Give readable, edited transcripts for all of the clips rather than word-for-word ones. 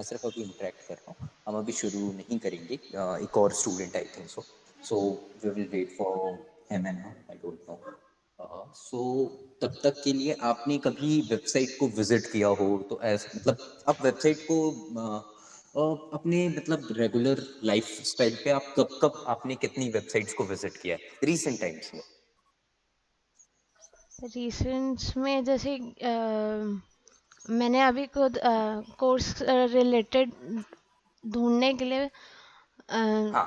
मैं सिर्फ अभी इंटरेक्ट कर रहा हूँ। हम अभी शुरू नहीं करेंगे। एक और student I think so we will wait for him and I don't know. So तब तक के लिए आपने कभी वेबसाइट को विजिट किया हो तो मतलब आप वेबसाइट को अपने मतलब रेगुलर लाइफ स्टाइल पे आप कब कब आपने कितनी वेबसाइट्स को विजिट किया है रिसेंट टाइम्स में? रिसेंट्स में जैसे मैंने अभी खुद कोर्स रिलेटेड ढूंढने के लिए हाँ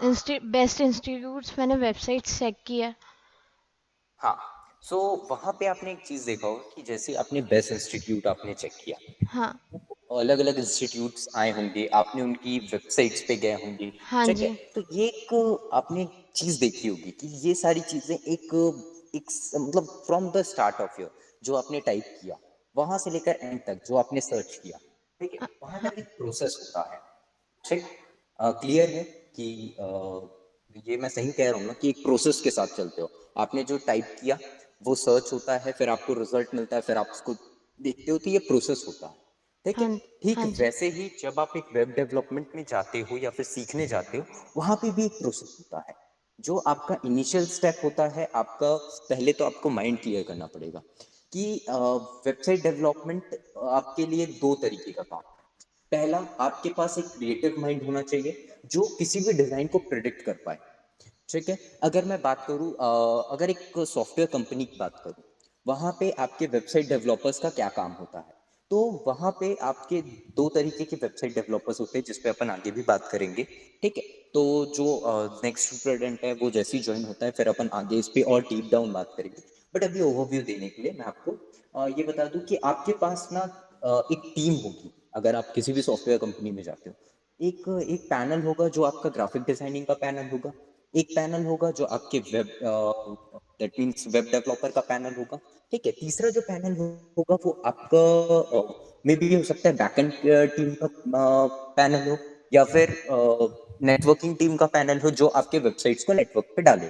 बेस्ट इंस्टीट्यूट्स मैंने वेबसाइट चेक किया। हाँ। सो वहाँ पे आपने एक चीज़ देखा होगा कि जैसे आपने बेस्ट इंस्टीट्यूट आपने चेक किया, हाँ। अलग अलग इंस्टीट्यूट्स आए होंगे, आपने उनकी वेबसाइट्स पे गए होंगे। हाँ ठीक है, जी। तो ये एक आपने चीज़ देखी होगी कि ये सारी चीज़ें मतलब from the start of year जो आपने टाइप किया वहां से लेकर एंड तक जो आपने सर्च किया, ठीक है, वहां हाँ। तक एक प्रोसेस होता है। ठीक, क्लियर है कि ये मैं सही कह रहा हूँ ना कि एक प्रोसेस के साथ चलते हो। आपने जो टाइप किया वो सर्च होता है, फिर आपको रिजल्ट मिलता है, फिर आप उसको देखते हो, तो ये प्रोसेस होता है। ठीक है, हाँ। ठीक हाँ जी। वैसे ही जब आप एक वेब डेवलपमेंट में जाते हो या फिर सीखने जाते हो, वहां पे भी एक प्रोसेस होता है। जो आपका इनिशियल स्टेप होता है आपका, पहले तो आपको माइंड क्लियर करना पड़ेगा कि वेबसाइट डेवलपमेंट आपके लिए दो तरीके का काम है। पहला, आपके पास एक क्रिएटिव माइंड होना चाहिए जो किसी भी डिजाइन को प्रिडिक्ट कर पाए। ठीक है, अगर मैं बात करूं अगर एक सॉफ्टवेयर कंपनी की बात करूं, वहां पे आपके वेबसाइट डेवलपर्स का क्या काम होता है? तो वहां पे आपके दो तरीके के वेबसाइट डेवलपर्स होते हैं, जिसपे अपन आगे भी बात करेंगे। ठीक है, तो जो नेक्स्ट स्टूडेंट है वो जैसे ही ज्वाइन होता है फिर अपन आगे इस पे और डीप डाउन बात करेंगे। बट अभी ओवरव्यू देने के लिए मैं आपको ये बता दूं कि आपके पास ना एक टीम होगी। अगर आप किसी भी सॉफ्टवेयर कंपनी में जाते हो, एक एक पैनल होगा जो आपका ग्राफिक डिजाइनिंग का पैनल होगा। एक पैनल होगा जो आपके web that means web developer का पैनल होगा। ठीक है, तीसरा जो पैनल होगा वो आपका मे बी हो सकता है बैकएंड टीम का पैनल हो, या फिर नेटवर्किंग टीम का पैनल हो जो आपके वेबसाइट्स को नेटवर्क पे डाले।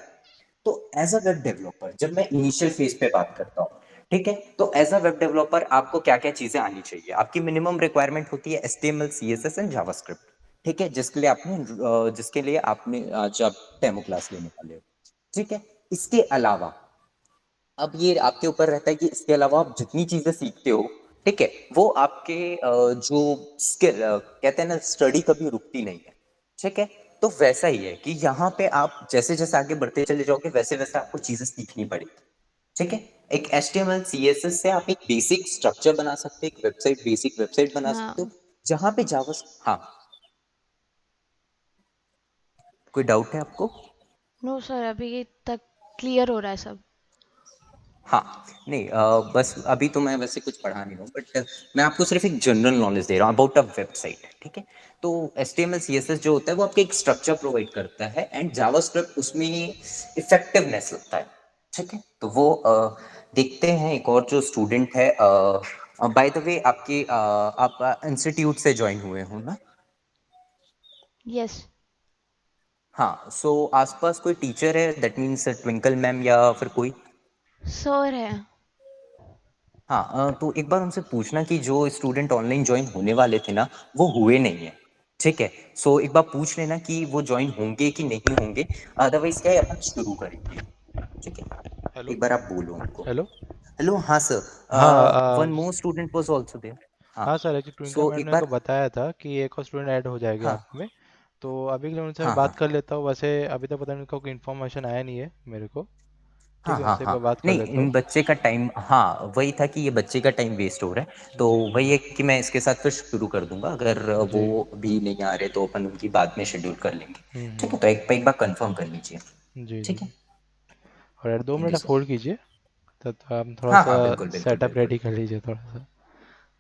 तो एज अ वेब डेवलपर जब मैं इनिशियल फेज पे बात करता हूँ, ठीक है, तो एज अ वेब डेवलपर आपको क्या क्या चीजें आनी चाहिए? आपकी मिनिमम रिक्वायरमेंट होती है HTML CSS एंड जावास्क्रिप्ट। ठीक है, जिसके लिए आपने आज आप डेमो क्लास लेने वाले हो। ठीक है, इसके अलावा अब ये आपके ऊपर रहता है कि इसके अलावा आप जितनी चीजें सीखते हो, ठीक है, वो आपके जो स्किल कहते हैं ना, स्टडी कभी रुकती नहीं है। ठीक है, तो वैसा ही है कि यहाँ पे आप जैसे जैसे आगे बढ़ते चले जाओगे वैसे वैसे आपको चीजें सीखनी पड़ेगी। ठीक है, एक HTML CSS से आप एक बेसिक स्ट्रक्चर बना सकते हो, एक वेबसाइट बेसिक वेबसाइट बना सकते हो, हाँ। जहां पे जावा। हाँ, कोई डाउट है आपको? नो सर, अभी तक क्लियर हो रहा है सब। हाँ, नहीं बस अभी तो मैं वैसे कुछ पढ़ा नहीं रहा हूँ, बट मैं आपको सिर्फ एक जनरल नॉलेज दे रहा हूँ अबाउट अ वेबसाइट। ठीक है, तो HTML CSS जो होता है वो आपको एक स्ट्रक्चर प्रोवाइड करता है, एंड जावास्क्रिप्ट उसमें इफेक्टिवनेस लगता है। ठीक है, तो वो देखते हैं। एक और जो स्टूडेंट है, बाय द वे आप इंस्टीट्यूट से ज्वाइन हुए हो ना? यस। हाँ, सो आसपास कोई टीचर है, दैट मीन्स ट्विंकल मैम या फिर कोई? सर है। हाँ, तो एक बार उनसे पूछना कि जो स्टूडेंट ऑनलाइन ज्वाइन होने वाले थे ना, वो हुए नहीं है। ठीक है, सो एक बार पूछ लेना कि वो ज्वाइन होंगे कि नहीं होंगे, अदरवाइज क्या है अपन शुरू करेंगे। ठीक है, हेलो। एक बार आप बोलो उनको। हेलो। हेलो, हाँ सर, हाँ one more student was also there. हाँ, हाँ sir, actually Twinkle so ma'am ने एक मेरे को बार। बताया था कि एक और स्टूडेंट ऐड हो जाएगा हाँ आपके में। तो अभी के लिए उनसे मैं हाँ हाँ बात कर लेता हूँ। वैसे अभी तक पता नहीं उनका कोई इन्फॉर्मेशन आया नहीं है मेरे को। हाँ ठीक है, हाँ उनसे एक हाँ। बार बात कर नहीं, लेता हूँ। इन बच्चे का टाइम, हाँ वही था कि ये बच्चे का टाइम वेस्ट हो रहा है, तो जी वही है कि मैं इसके साथ फिर शुरू कर दूंगा। अगर वो जी। भी नहीं आ रहे तो अपन उनकी बाद में शेड्यूल कर लेंगे। ठीक है, तो हम्म। एक बार कंफर्म कर लीजिए। जी जी ठीक है, जी। और यार, दो थैंक यू मिनट आप सो होल्ड मच। कीजिए। तो आप थोड़ा हाँ सा हाँ, बिल्कुल बिल्कुल सेटअप बिल्कुल। रेडी कर लीजिए थोड़ा सा।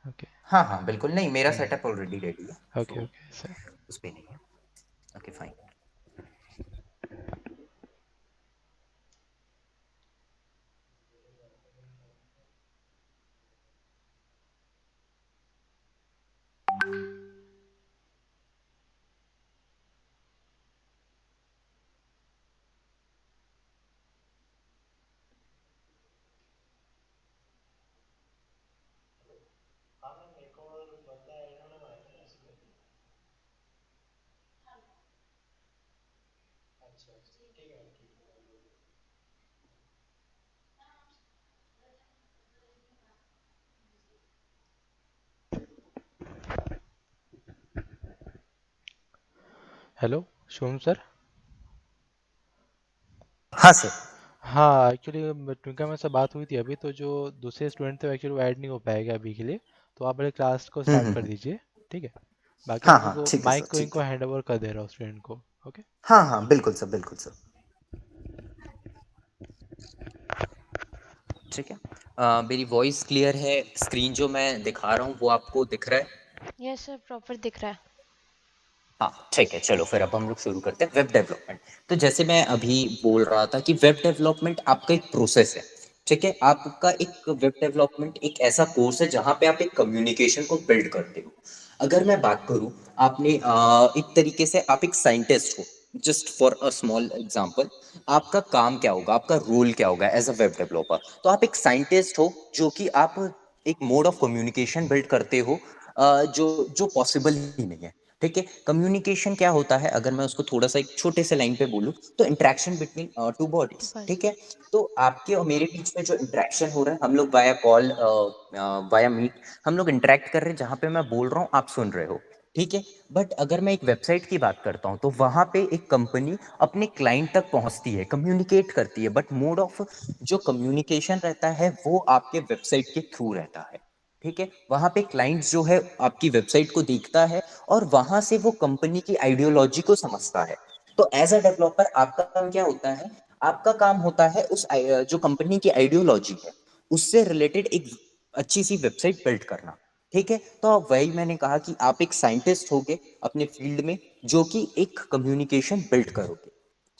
ओके। हाँ हाँ बिल्कुल, नहीं मेरा हम्म। सेटअप ऑलरेडी रेडी है, ओके सो ओके सर। उस पे नहीं है। Okay fine. हाँ मैम, एक और बंदा ऐड होने वाला है इसमें। Hello Shubham sir. हाँ सर। हाँ एक्चुअली ट्विंकल में से बात हुई थी अभी, तो जो दूसरे स्टूडेंट थे एक्चुअली वो ऐड नहीं हो पाएगा अभी के लिए। तो आप मेरे क्लास को स्टार्ट कर हम्म। दीजिए। ठीक है। बाकी हाँ मैं हाँ उनको ठीक है सर, माइक को ठीक इनको है। हैंड ओवर कर दे रहा हूँ स्टूडेंट को। ओके। हाँ हाँ बिल्कुल सर, बिल्कुल सर। ठीक है। मेरी वॉइस क्लियर है? स्क्रीन जो मैं दिखा रहा हूँ वो आपको दिख रहा है? यस सर, प्रॉपर दिख रहा है। हाँ ठीक है, चलो फिर अब हम लोग शुरू करते हैं वेब डेवलपमेंट। तो जैसे मैं अभी बोल रहा था कि वेब डेवलपमेंट आपका एक प्रोसेस है। ठीक है, आपका एक वेब डेवलपमेंट एक ऐसा कोर्स है जहाँ पे आप एक कम्युनिकेशन को बिल्ड करते हो। अगर मैं बात करूँ, आपने एक तरीके से आप एक साइंटिस्ट हो। Just for a small example, आपका काम क्या होगा, आपका रोल क्या होगा एज अ वेब डेवलपर? तो आप एक साइंटिस्ट हो जो कि आप एक मोड ऑफ कम्युनिकेशन बिल्ड करते हो, जो जो पॉसिबल ही नहीं है। ठीक है, कम्युनिकेशन क्या होता है, अगर मैं उसको थोड़ा सा एक छोटे से लाइन पे बोलूँ, तो इंटरेक्शन बिटवीन टू तो बॉडीज। बस। ठीक है, तो आपके और मेरे बीच में जो इंटरेक्शन हो रहा है, हम लोग वाया कॉल, वाया मीट, हम लोग इंटरेक्ट कर रहे हैं, जहाँ पे मैं बोल रहा हूँ आप सुन रहे हो। ठीक है, बट अगर मैं एक वेबसाइट की बात करता हूँ, तो वहाँ पे एक कंपनी अपने क्लाइंट तक पहुँचती है, कम्युनिकेट करती है, बट मोड ऑफ जो कम्युनिकेशन रहता है वो आपके वेबसाइट के थ्रू रहता है। ठीक है, वहाँ पे क्लाइंट जो है आपकी वेबसाइट को देखता है और वहां से वो कंपनी की आइडियोलॉजी को समझता है। तो एज अ डेवलपर आपका काम क्या होता है? आपका काम होता है जो कंपनी की आइडियोलॉजी है उससे रिलेटेड एक अच्छी सी वेबसाइट बिल्ड करना। ठीक है, तो अब वही मैंने कहा कि आप एक साइंटिस्ट होगे अपने फील्ड में, जो कि एक कम्युनिकेशन बिल्ड करोगे।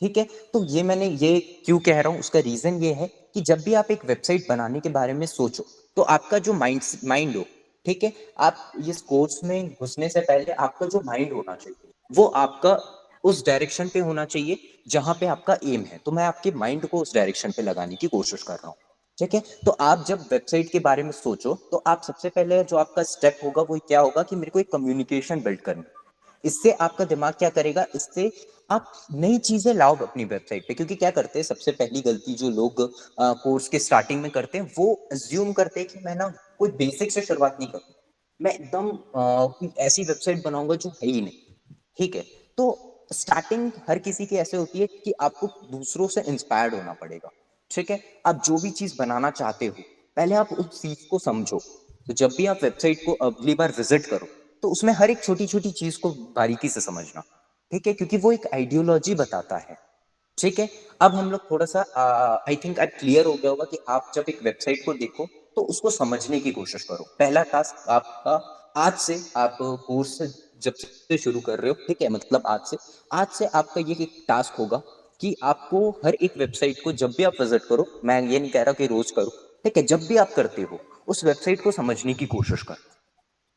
ठीक है, तो ये मैंने ये क्यों कह रहा हूँ, उसका रीजन ये है कि जब भी आप एक वेबसाइट बनाने के बारे में सोचो, तो आपका जो माइंड हो, ठीक है, आप इस कोर्स में घुसने से पहले आपका जो माइंड होना चाहिए वो आपका उस डायरेक्शन पे होना चाहिए जहां पे आपका एम है। तो मैं आपके माइंड को उस डायरेक्शन पे लगाने की कोशिश कर रहा हूँ। ठीक है, तो आप जब वेबसाइट के बारे में सोचो, तो आप सबसे पहले जो आपका स्टेप होगा वो क्या होगा कि मेरे को एक कम्युनिकेशन बिल्ड करनी है। इससे आपका दिमाग क्या करेगा, इससे आप नई चीजें लाओ अपनी वेबसाइट पे। क्योंकि क्या करते हैं, सबसे पहली गलती जो लोग कोर्स के स्टार्टिंग में करते हैं, वो अज्यूम करते हैं कि मैं ना कोई बेसिक से शुरुआत नहीं करूँ, मैं एकदम कोई ऐसी वेबसाइट बनाऊंगा जो है ही नहीं। ठीक है, तो स्टार्टिंग हर किसी की ऐसे होती है कि आपको दूसरों से इंस्पायर्ड होना पड़ेगा। ठीक है, आप जो भी चीज बनाना चाहते हो, पहले आप उस चीज को समझो। तो जब भी आप वेबसाइट को अगली बार विजिट करो, तो उसमें हर एक छोटी छोटी चीज को बारीकी से समझना। ठीक है, क्योंकि वो एक आइडियोलॉजी बताता है। ठीक है, अब हम लोग थोड़ा सा, आई थिंक अब क्लियर हो गया होगा कि आप जब एक वेबसाइट को देखो तो उसको समझने की कोशिश करो। पहला टास्क आपका, आज से आप कोर्स जब से शुरू कर रहे हो, ठीक है, मतलब आज से आपका ये एक टास्क होगा कि आपको हर एक वेबसाइट को जब भी आप विजिट करो, मैं ये नहीं कह रहा कि रोज करो, ठीक है, जब भी आप करते हो उस वेबसाइट को समझने की कोशिश करो।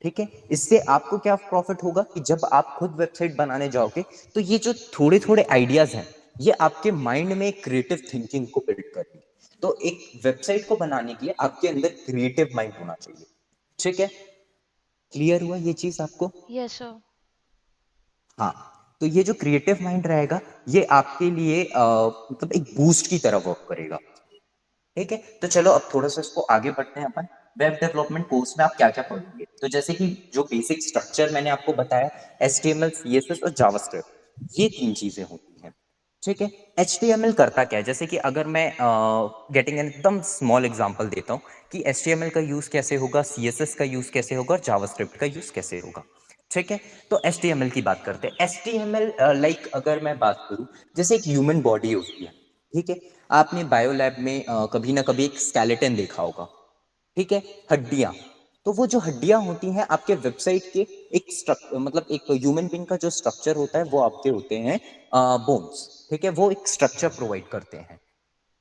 ठीक है, इससे आपको क्या प्रॉफिट होगा कि जब आप खुद वेबसाइट बनाने जाओगे, तो ये जो थोड़े थोड़े आइडियाज हैं, ये आपके माइंड में क्रिएटिव थिंकिंग को बिल्ड करेंगे। तो एक वेबसाइट को बनाने के लिए आपके अंदर क्रिएटिव माइंड होना चाहिए। ठीक है, क्लियर हुआ ये चीज आपको? Yes sir. हाँ, तो ये जो क्रिएटिव माइंड रहेगा, ये आपके लिए मतलब एक बूस्ट की तरह वर्क करेगा। ठीक है, तो चलो अब थोड़ा सा इसको आगे बढ़ते हैं अपन। वेब डेवलपमेंट कोर्स में आप क्या क्या पढ़ोगे, तो जैसे कि जो बेसिक स्ट्रक्चर मैंने आपको बताया, HTML, CSS और जावास्क्रिप्ट, ये तीन चीजें होती हैं। ठीक है, HTML करता क्या है, जैसे कि अगर मैं गेटिंग एन एकदम स्मॉल एग्जांपल देता हूँ कि HTML का यूज कैसे होगा, CSS का यूज कैसे होगा और जावास्क्रिप्ट का यूज कैसे होगा। ठीक है, तो HTML की बात करते हैं। HTML लाइक अगर मैं बात करूँ, जैसे एक ह्यूमन बॉडी होती है। ठीक है, आपने बायो लैब में कभी ना कभी एक स्केलेटन देखा होगा। ठीक है, हड्डियां। तो वो जो हड्डियां होती हैं आपके वेबसाइट के, एक मतलब एक ह्यूमन बीइंग का जो स्ट्रक्चर होता है वो आपके होते हैं बोन्स। ठीक है, वो एक स्ट्रक्चर प्रोवाइड करते हैं।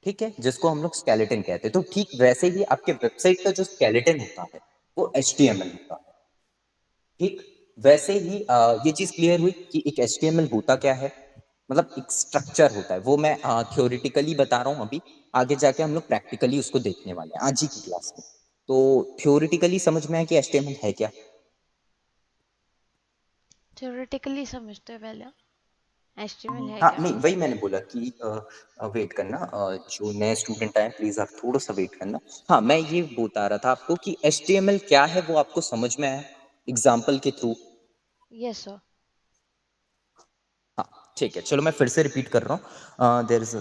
ठीक है, जिसको हम लोग स्केलेटन कहते हैं। तो ठीक वैसे ही आपके वेबसाइट का जो स्केलेटन होता है वो HTML होता है। ठीक वैसे ही ये चीज क्लियर हुई कि एक HTML होता क्या है, मतलब एक स्ट्रक्चर होता है। वो मैं थ्योरेटिकली बता रहा हूँ अभी, आगे जाके हम लोग प्रैक्टिकली उसको देखने वाले हैं आज ही की क्लास में। तो थ्योरेटिकली समझ में आया कि HTML है क्या? थ्योरेटिकली समझते हैं पहले। HTML है हाँ क्या? नहीं, वही मैंने बोला कि वेट करना, जो नए स्टूडेंट आए प्लीज आप थोड़ा सा वेट करना। हाँ, मैं ये बता रहा था आपको कि HTML क्या है वो आपको समझ में आया एग्जाम्पल के थ्रू। Yes sir. हाँ ठीक है, चलो मैं फिर से रिपीट कर रहा हूँ। देर इज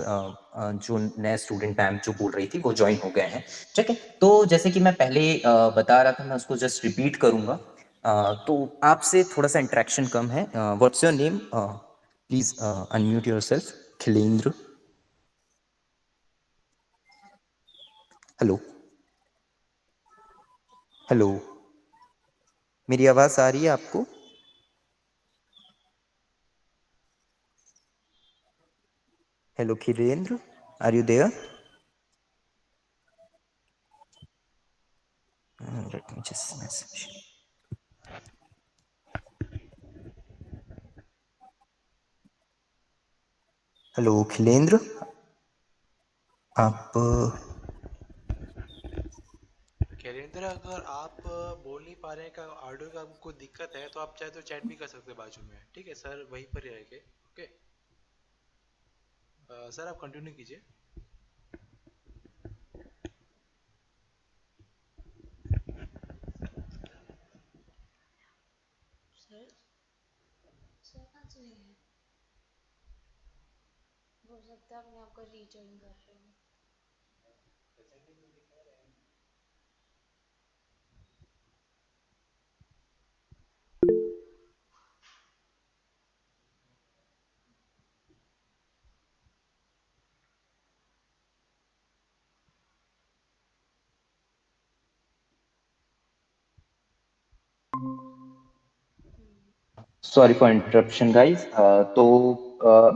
जो नए स्टूडेंट मैम जो बोल रही थी वो ज्वाइन हो गए हैं। ठीक है, तो जैसे कि मैं पहले बता रहा था, मैं उसको जस्ट रिपीट करूँगा। तो आपसे थोड़ा सा इंटरेक्शन कम है। What's your name? Please unmute your self. Khilendra. Hello hello, मेरी आवाज़ आ रही है आपको? Hello Khilendra, are you there? Let me just message. Hello Khilendra, आप कैलेंडर, अगर आप बोल नहीं पा रहे हैं का ऑडियो का आपको कोई दिक्कत है तो आप चाहे तो चैट भी कर सकते हैं बाजू में, ठीक है सर, वहीं पर ही रहेंगे। ओके सर, आप कंटिन्यू कीजिए। सर, सर कहाँ चले गए? हो सकता है अपने आप को रीजॉइन कर रहे हो। Sorry for interruption guys. तो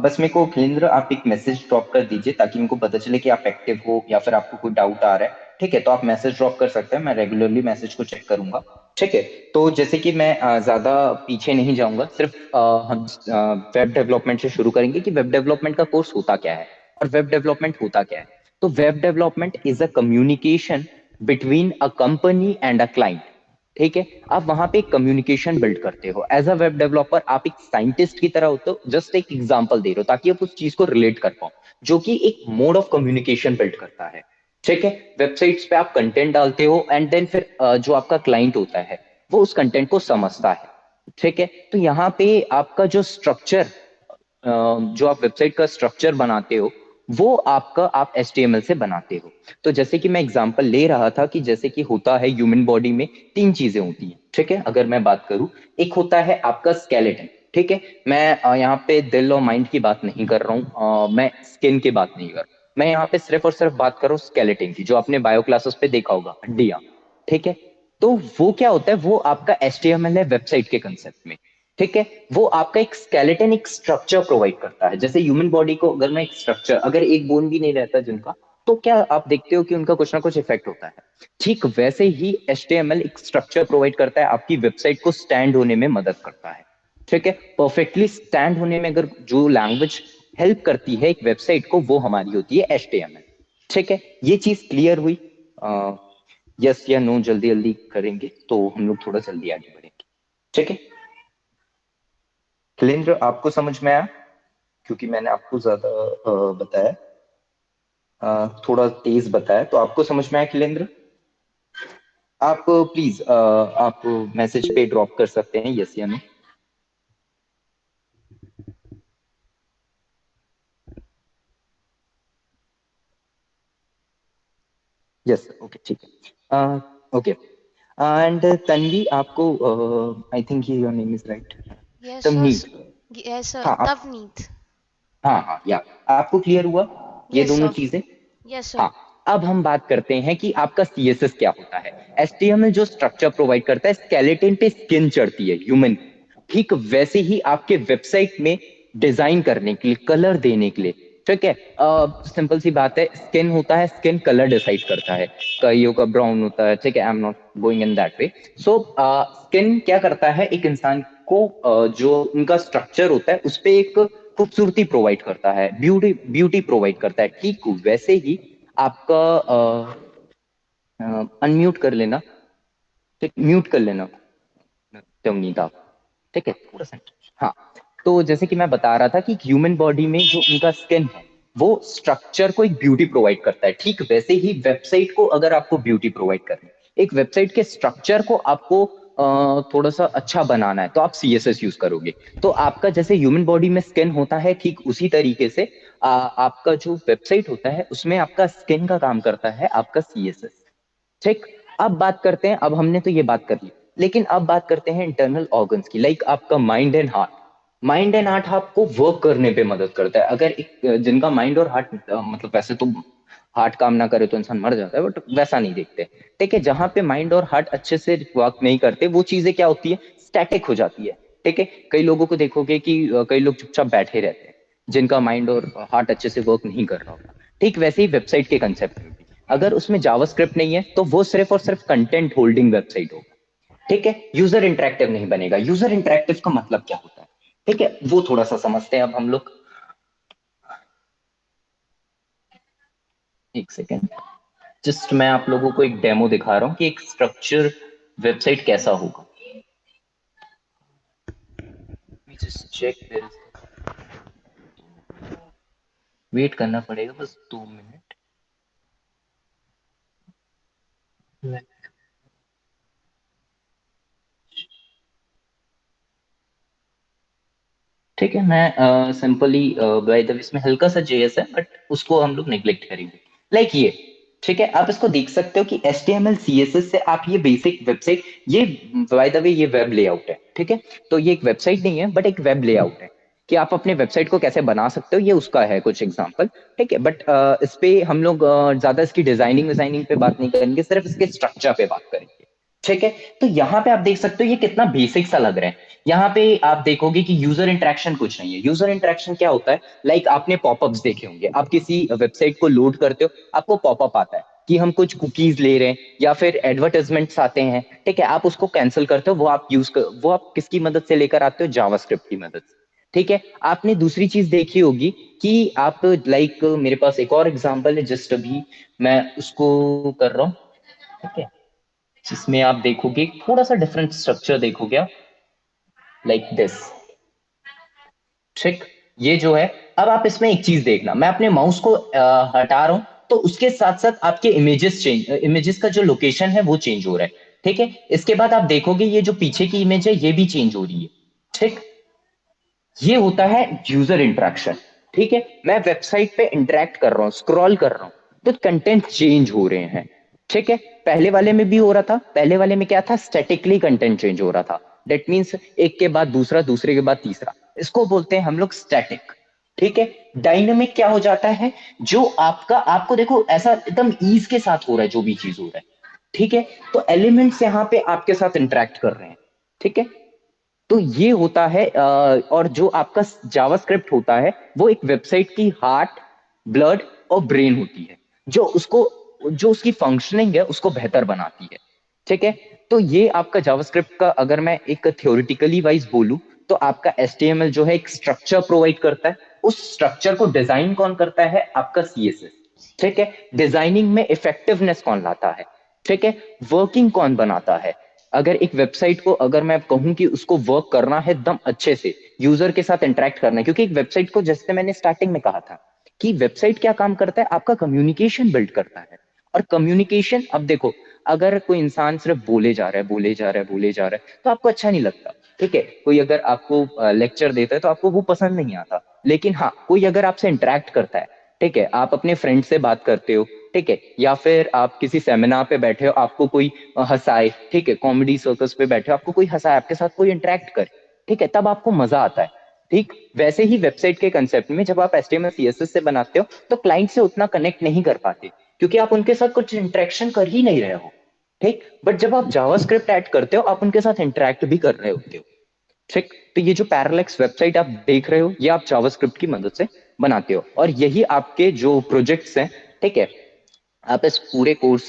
बस मेरे को खिलेंद्र आप एक मैसेज ड्रॉप कर दीजिए ताकि मेरे को पता चले कि आप एक्टिव हो या फिर आपको कोई डाउट आ रहा है। ठीक है, तो आप मैसेज ड्रॉप कर सकते हैं, मैं रेगुलरली मैसेज को चेक करूंगा। ठीक है, तो जैसे कि मैं ज्यादा पीछे नहीं जाऊंगा, सिर्फ हम वेब डेवलपमेंट से शुरू करेंगे कि वेब डेवलपमेंट का कोर्स होता क्या है और वेब डेवलपमेंट होता क्या है। तो web development is a communication between a company and a client. ठीक है, आप वहां पे कम्युनिकेशन बिल्ड करते हो एज अ वेब डेवलपर, आप एक साइंटिस्ट की तरह होते हो। जस्ट एक एग्जांपल दे रहे हो ताकि आप उस चीज को रिलेट कर पाओ, जो कि एक मोड ऑफ कम्युनिकेशन बिल्ड करता है। ठीक है, वेबसाइट्स पे आप कंटेंट डालते हो एंड देन फिर जो आपका क्लाइंट होता है वो उस कंटेंट को समझता है। ठीक है, तो यहाँ पे आपका जो स्ट्रक्चर, जो आप वेबसाइट का स्ट्रक्चर बनाते हो वो आपका आप HTML से बनाते हो। तो जैसे कि मैं एग्जांपल ले रहा था कि जैसे कि होता है ह्यूमन बॉडी में तीन चीजें होती हैं। ठीक है, अगर मैं बात करूं, एक होता है आपका स्केलेटन। ठीक है, मैं यहाँ पे दिल और माइंड की बात नहीं कर रहा हूँ, मैं स्किन की बात नहीं कर रहा हूँ, मैं यहाँ पे सिर्फ और सिर्फ बात कर रहा हूँ स्केलेटन की, जो आपने बायो क्लासेस पे देखा होगा, हड्डियां। ठीक है, तो वो क्या होता है, वो आपका HTML है वेबसाइट के कंसेप्ट में। ठीक है, वो आपका एक स्केलेटन, एक स्ट्रक्चर प्रोवाइड करता है। जैसे ह्यूमन बॉडी को अगर मैं एक स्ट्रक्चर, अगर एक बोन भी नहीं रहता जिनका, तो क्या आप देखते हो कि उनका कुछ ना कुछ इफेक्ट होता है। ठीक वैसे ही HTML एक स्ट्रक्चर प्रोवाइड करता है, आपकी वेबसाइट को स्टैंड होने में मदद करता है। ठीक है, परफेक्टली स्टैंड होने में अगर जो लैंग्वेज हेल्प करती है एक वेबसाइट को, वो हमारी होती है HTML। ठीक है, ये चीज क्लियर हुई? यस या नो जल्दी जल्दी करेंगे तो हम लोग थोड़ा जल्दी आगे बढ़ेंगे। ठीक है, खिलेंद्र आपको समझ में आया? क्योंकि मैंने आपको ज्यादा बताया, थोड़ा तेज बताया, तो आपको समझ में आया खिलेंद्र? आप प्लीज आप मैसेज पे ड्रॉप कर सकते हैं यस या नो। यस, ओके ठीक है, ओके। एंड तन्वी, आपको I think your name is right, yes Tamneet. Sir. Yes sir, हाँ आप, तवनीत। हाँ हाँ या, आपको क्लियर हुआ ये यस दोनों सर। चीजें? Yes sir. हाँ, अब हम बात करते हैं कि आपका CSS क्या होता है। HTML जो स्ट्रक्चर प्रोवाइड करता है, स्केलेटन पे स्किन चढ़ती है ह्यूमन। ठीक वैसे ही आपके वेबसाइट में डिजाइन करने के लिए, कलर देने के लिए, ठीक है, सिंपल सी बात है, स्किन होता है, स्किन कलर डिसाइड करता है। कईयों का ब्राउन होता है, ठीक है, I am not going in that way. So skin क्या करता है, एक इंसान को जो उनका स्ट्रक्चर होता है उस पे एक खूबसूरती प्रोवाइड करता है, ब्यूटी ब्यूटी प्रोवाइड करता है। ठीक वैसे ही आपका अनम्यूट कर लेना, ठीक, म्यूट कर लेना तवनीता, ठीक है, थोड़ा सा। हाँ, तो जैसे कि मैं बता रहा था कि ह्यूमन बॉडी में जो उनका स्किन है वो स्ट्रक्चर को एक ब्यूटी प्रोवाइड करता है, ठीक वैसे ही वेबसाइट को अगर आपको ब्यूटी प्रोवाइड करनी है, एक वेबसाइट के स्ट्रक्चर को आपको थोड़ा सा अच्छा बनाना है, तो आप सीएसएस यूज करोगे। तो आपका जैसे ह्यूमन बॉडी में स्किन होता है, ठीक उसी तरीके से आपका जो वेबसाइट होता है उसमें आपका स्किन का काम करता है आपका सीएसएस। ठीक। अब बात करते हैं, अब हमने तो ये बात कर ली, लेकिन अब बात करते हैं इंटरनल ऑर्गन्स की, लाइक आपका mind and heart. Mind and heart आपको वर्क करने पे मदद करता है। अगर एक जिनका माइंड और हार्ट मतलब वैसे तो हार्ट काम ना करे तो इंसान मर जाता है, बट वैसा नहीं देखते। ठीक है, जहां पे माइंड और हार्ट अच्छे से वर्क नहीं करते वो चीजें क्या होती है, स्टैटिक हो जाती है। ठीक है, कई लोगों को देखोगे कि कई लोग चुपचाप बैठे रहते हैं जिनका माइंड और हार्ट अच्छे से वर्क नहीं कर रहा होता। ठीक वैसे ही वेबसाइट के कंसेप्ट में भी, अगर उसमें जावास्क्रिप्ट नहीं है तो वो सिर्फ और सिर्फ कंटेंट होल्डिंग वेबसाइट होगा। ठीक है, यूजर इंटरेक्टिव नहीं बनेगा। यूजर इंटरेक्टिव का मतलब क्या होता है, ठीक है, वो थोड़ा सा समझते हैं अब हम लोग। एक सेकेंड, जस्ट मैं आप लोगों को एक डेमो दिखा रहा हूँ कि एक स्ट्रक्चर वेबसाइट कैसा होगा। जस्ट चेक, वेट करना पड़ेगा बस 2 मिनट। ठीक है, मैं सिंपली बाय द वे इसमें हल्का सा जेएस है बट उसको हम लोग नेग्लेक्ट करेंगे, लाइक ये। ठीक है, आप इसको देख सकते हो कि HTML CSS से आप ये बेसिक वेबसाइट, ये बाय द वे ये वेब लेआउट है। ठीक है, तो ये एक वेबसाइट नहीं है बट एक वेब लेआउट है कि आप अपने वेबसाइट को कैसे बना सकते हो, ये उसका है कुछ एग्जांपल। ठीक है, बट इस पे हम लोग ज्यादा इसकी डिजाइनिंग डिजाइनिंग पे बात नहीं करेंगे, सिर्फ इसके स्ट्रक्चर पे बात करेंगे। ठीक है, तो यहाँ पे आप देख सकते हो ये कितना बेसिक सा लग रहा है। यहाँ पे आप देखोगे कि यूजर इंटरेक्शन कुछ नहीं है। यूजर इंटरेक्शन क्या होता है, लाइक आपने पॉपअप्स देखे होंगे, आप किसी वेबसाइट को लोड करते हो, आपको पॉपअप आता है कि हम कुछ कुकीज ले रहे हैं या फिर एडवर्टाइजमेंट्स आते हैं। ठीक है, आप उसको कैंसिल करते हो, वो आप किसकी मदद से लेकर आते हो, जावास्क्रिप्ट की मदद से। ठीक है, आपने दूसरी चीज देखी होगी कि आप लाइक मेरे पास एक और एग्जांपल है, जस्ट अभी मैं उसको कर रहा हूँ। ठीक है, जिसमें आप देखोगे थोड़ा सा डिफरेंट स्ट्रक्चर देखोगे आप, लाइक दिस। ठीक, ये जो है, अब आप इसमें एक चीज देखना, मैं अपने माउस को हटा रहा हूं तो उसके साथ साथ आपके इमेजेस का जो लोकेशन है वो चेंज हो रहा है। ठीक है, इसके बाद आप देखोगे ये जो पीछे की इमेज है ये भी चेंज हो रही है। ठीक, ये होता है यूजर इंटरेक्शन। ठीक है, मैं वेबसाइट पे इंटरेक्ट कर रहा हूँ, स्क्रॉल कर रहा हूँ, तो कंटेंट चेंज हो रहे हैं। ठीक है, पहले वाले में भी हो रहा था, पहले वाले में क्या था, स्टैटिकली कंटेंट चेंज हो रहा था। दैट मीन्स एक के बाद दूसरा, दूसरे के बाद तीसरा, इसको बोलते हैं हम लोग स्टैटिक। ठीक है, डायनेमिक क्या हो जाता है, जो आपका, आपको देखो ऐसा एकदम ईज के साथ हो रहा है जो भी चीज हो रहा है। ठीक है, तो एलिमेंट्स यहाँ पे आपके साथ इंटरेक्ट कर रहे हैं। ठीक है, तो ये होता है और जो आपका जावास्क्रिप्ट होता है वो एक वेबसाइट की हार्ट, ब्लड और ब्रेन होती है, जो उसको, जो उसकी फंक्शनिंग है उसको बेहतर बनाती है। ठीक है, तो ये आपका जावास्क्रिप्ट का अगर मैं एक थ्योरेटिकली वाइज बोलूं तो आपका HTML जो है एक स्ट्रक्चर प्रोवाइड करता है, उस स्ट्रक्चर को डिजाइन कौन करता है, आपका CSS। ठीक है, डिजाइनिंग में इफेक्टिवनेस कौन लाता है, ठीक है, वर्किंग कौन बनाता है। अगर एक वेबसाइट को, अगर मैं कहूं कि उसको वर्क करना है एकदम अच्छे से, यूजर के साथ इंटरेक्ट करना है, क्योंकि एक वेबसाइट को, जैसे मैंने स्टार्टिंग में कहा था कि वेबसाइट क्या काम करता है, आपका कम्युनिकेशन बिल्ड करता है। और कम्युनिकेशन, अब देखो, अगर कोई इंसान सिर्फ बोले जा रहा है, बोले जा रहा है, बोले जा रहा है, तो आपको अच्छा नहीं लगता। ठीक है, कोई अगर आपको लेक्चर देता है तो आपको वो पसंद नहीं आता। लेकिन हाँ, कोई अगर आपसे इंटरेक्ट करता है, ठीक है, आप अपने फ्रेंड से बात करते हो, ठीक है, या फिर आप किसी सेमिनार पे बैठे हो, आपको कोई हंसाए, ठीक है, कॉमेडी सर्कस पे बैठे हो, आपको कोई हंसाए, आपके साथ कोई इंटरेक्ट करे, ठीक है, तब आपको मजा आता है। ठीक वैसे ही वेबसाइट के कंसेप्ट में जब आप HTML CSS से बनाते हो तो क्लाइंट से उतना कनेक्ट नहीं कर पाते, क्योंकि आप उनके साथ कुछ इंटरेक्शन कर ही नहीं रहे हो। ठीक, बट जब आप जावास्क्रिप्ट ऐड करते हो आप उनके साथ इंटरेक्ट भी कर रहे होते हो। ठीक, तो ये जो पैरालेक्स वेबसाइट आप देख रहे हो ये आप जावास्क्रिप्ट की मदद से बनाते हो, और यही आपके जो प्रोजेक्ट्स हैं। ठीक है, आप इस पूरे कोर्स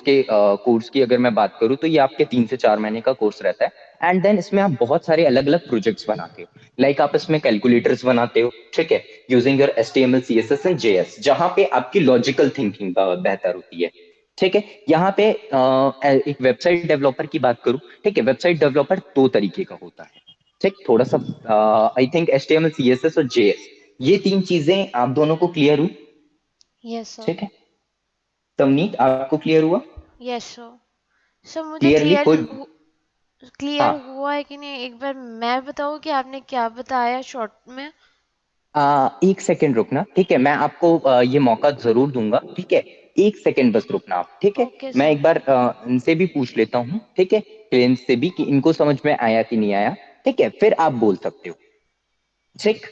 की अगर मैं बात करूं तो ये आपके 3 से 4 महीने का कोर्स रहता है, एंड देन इसमें आप बहुत सारे अलग अलग प्रोजेक्ट्स बनाते हो, लाइक आप इसमें कैलकुलेटर्स बनाते हो, ठीक है, using your HTML CSS and JS, जहां पे आपकी लॉजिकल थिंकिंग बेहतर होती है। ठीक है, यहाँ पे एक वेबसाइट डेवलपर की बात करूं, ठीक है, वेबसाइट डेवलपर 2 तरीके का होता है। ठीक, थोड़ा सा आई थिंक HTML CSS और JS, ये तीन चीजें आप दोनों को क्लियर हुई? Yes sir. ठीक है, तवनीत आपको क्लियर हुआ यस सर। सर मुझे क्लियरली? कोई क्लियर हाँ, हुआ है कि नहीं, एक बार मैं बताऊँ कि आपने क्या बताया शॉर्ट में? एक सेकंड रुकना, ठीक है, मैं आपको ये मौका जरूर दूंगा, ठीक है, एक सेकंड बस रुकना आप, ठीक है। ओके मैं सर। एक बार इनसे भी पूछ लेता हूँ, ठीक है, क्लेंस से भी, कि इनको समझ में आया कि नहीं आया, ठीक है, फिर आप बोल सकते हो। ठीक,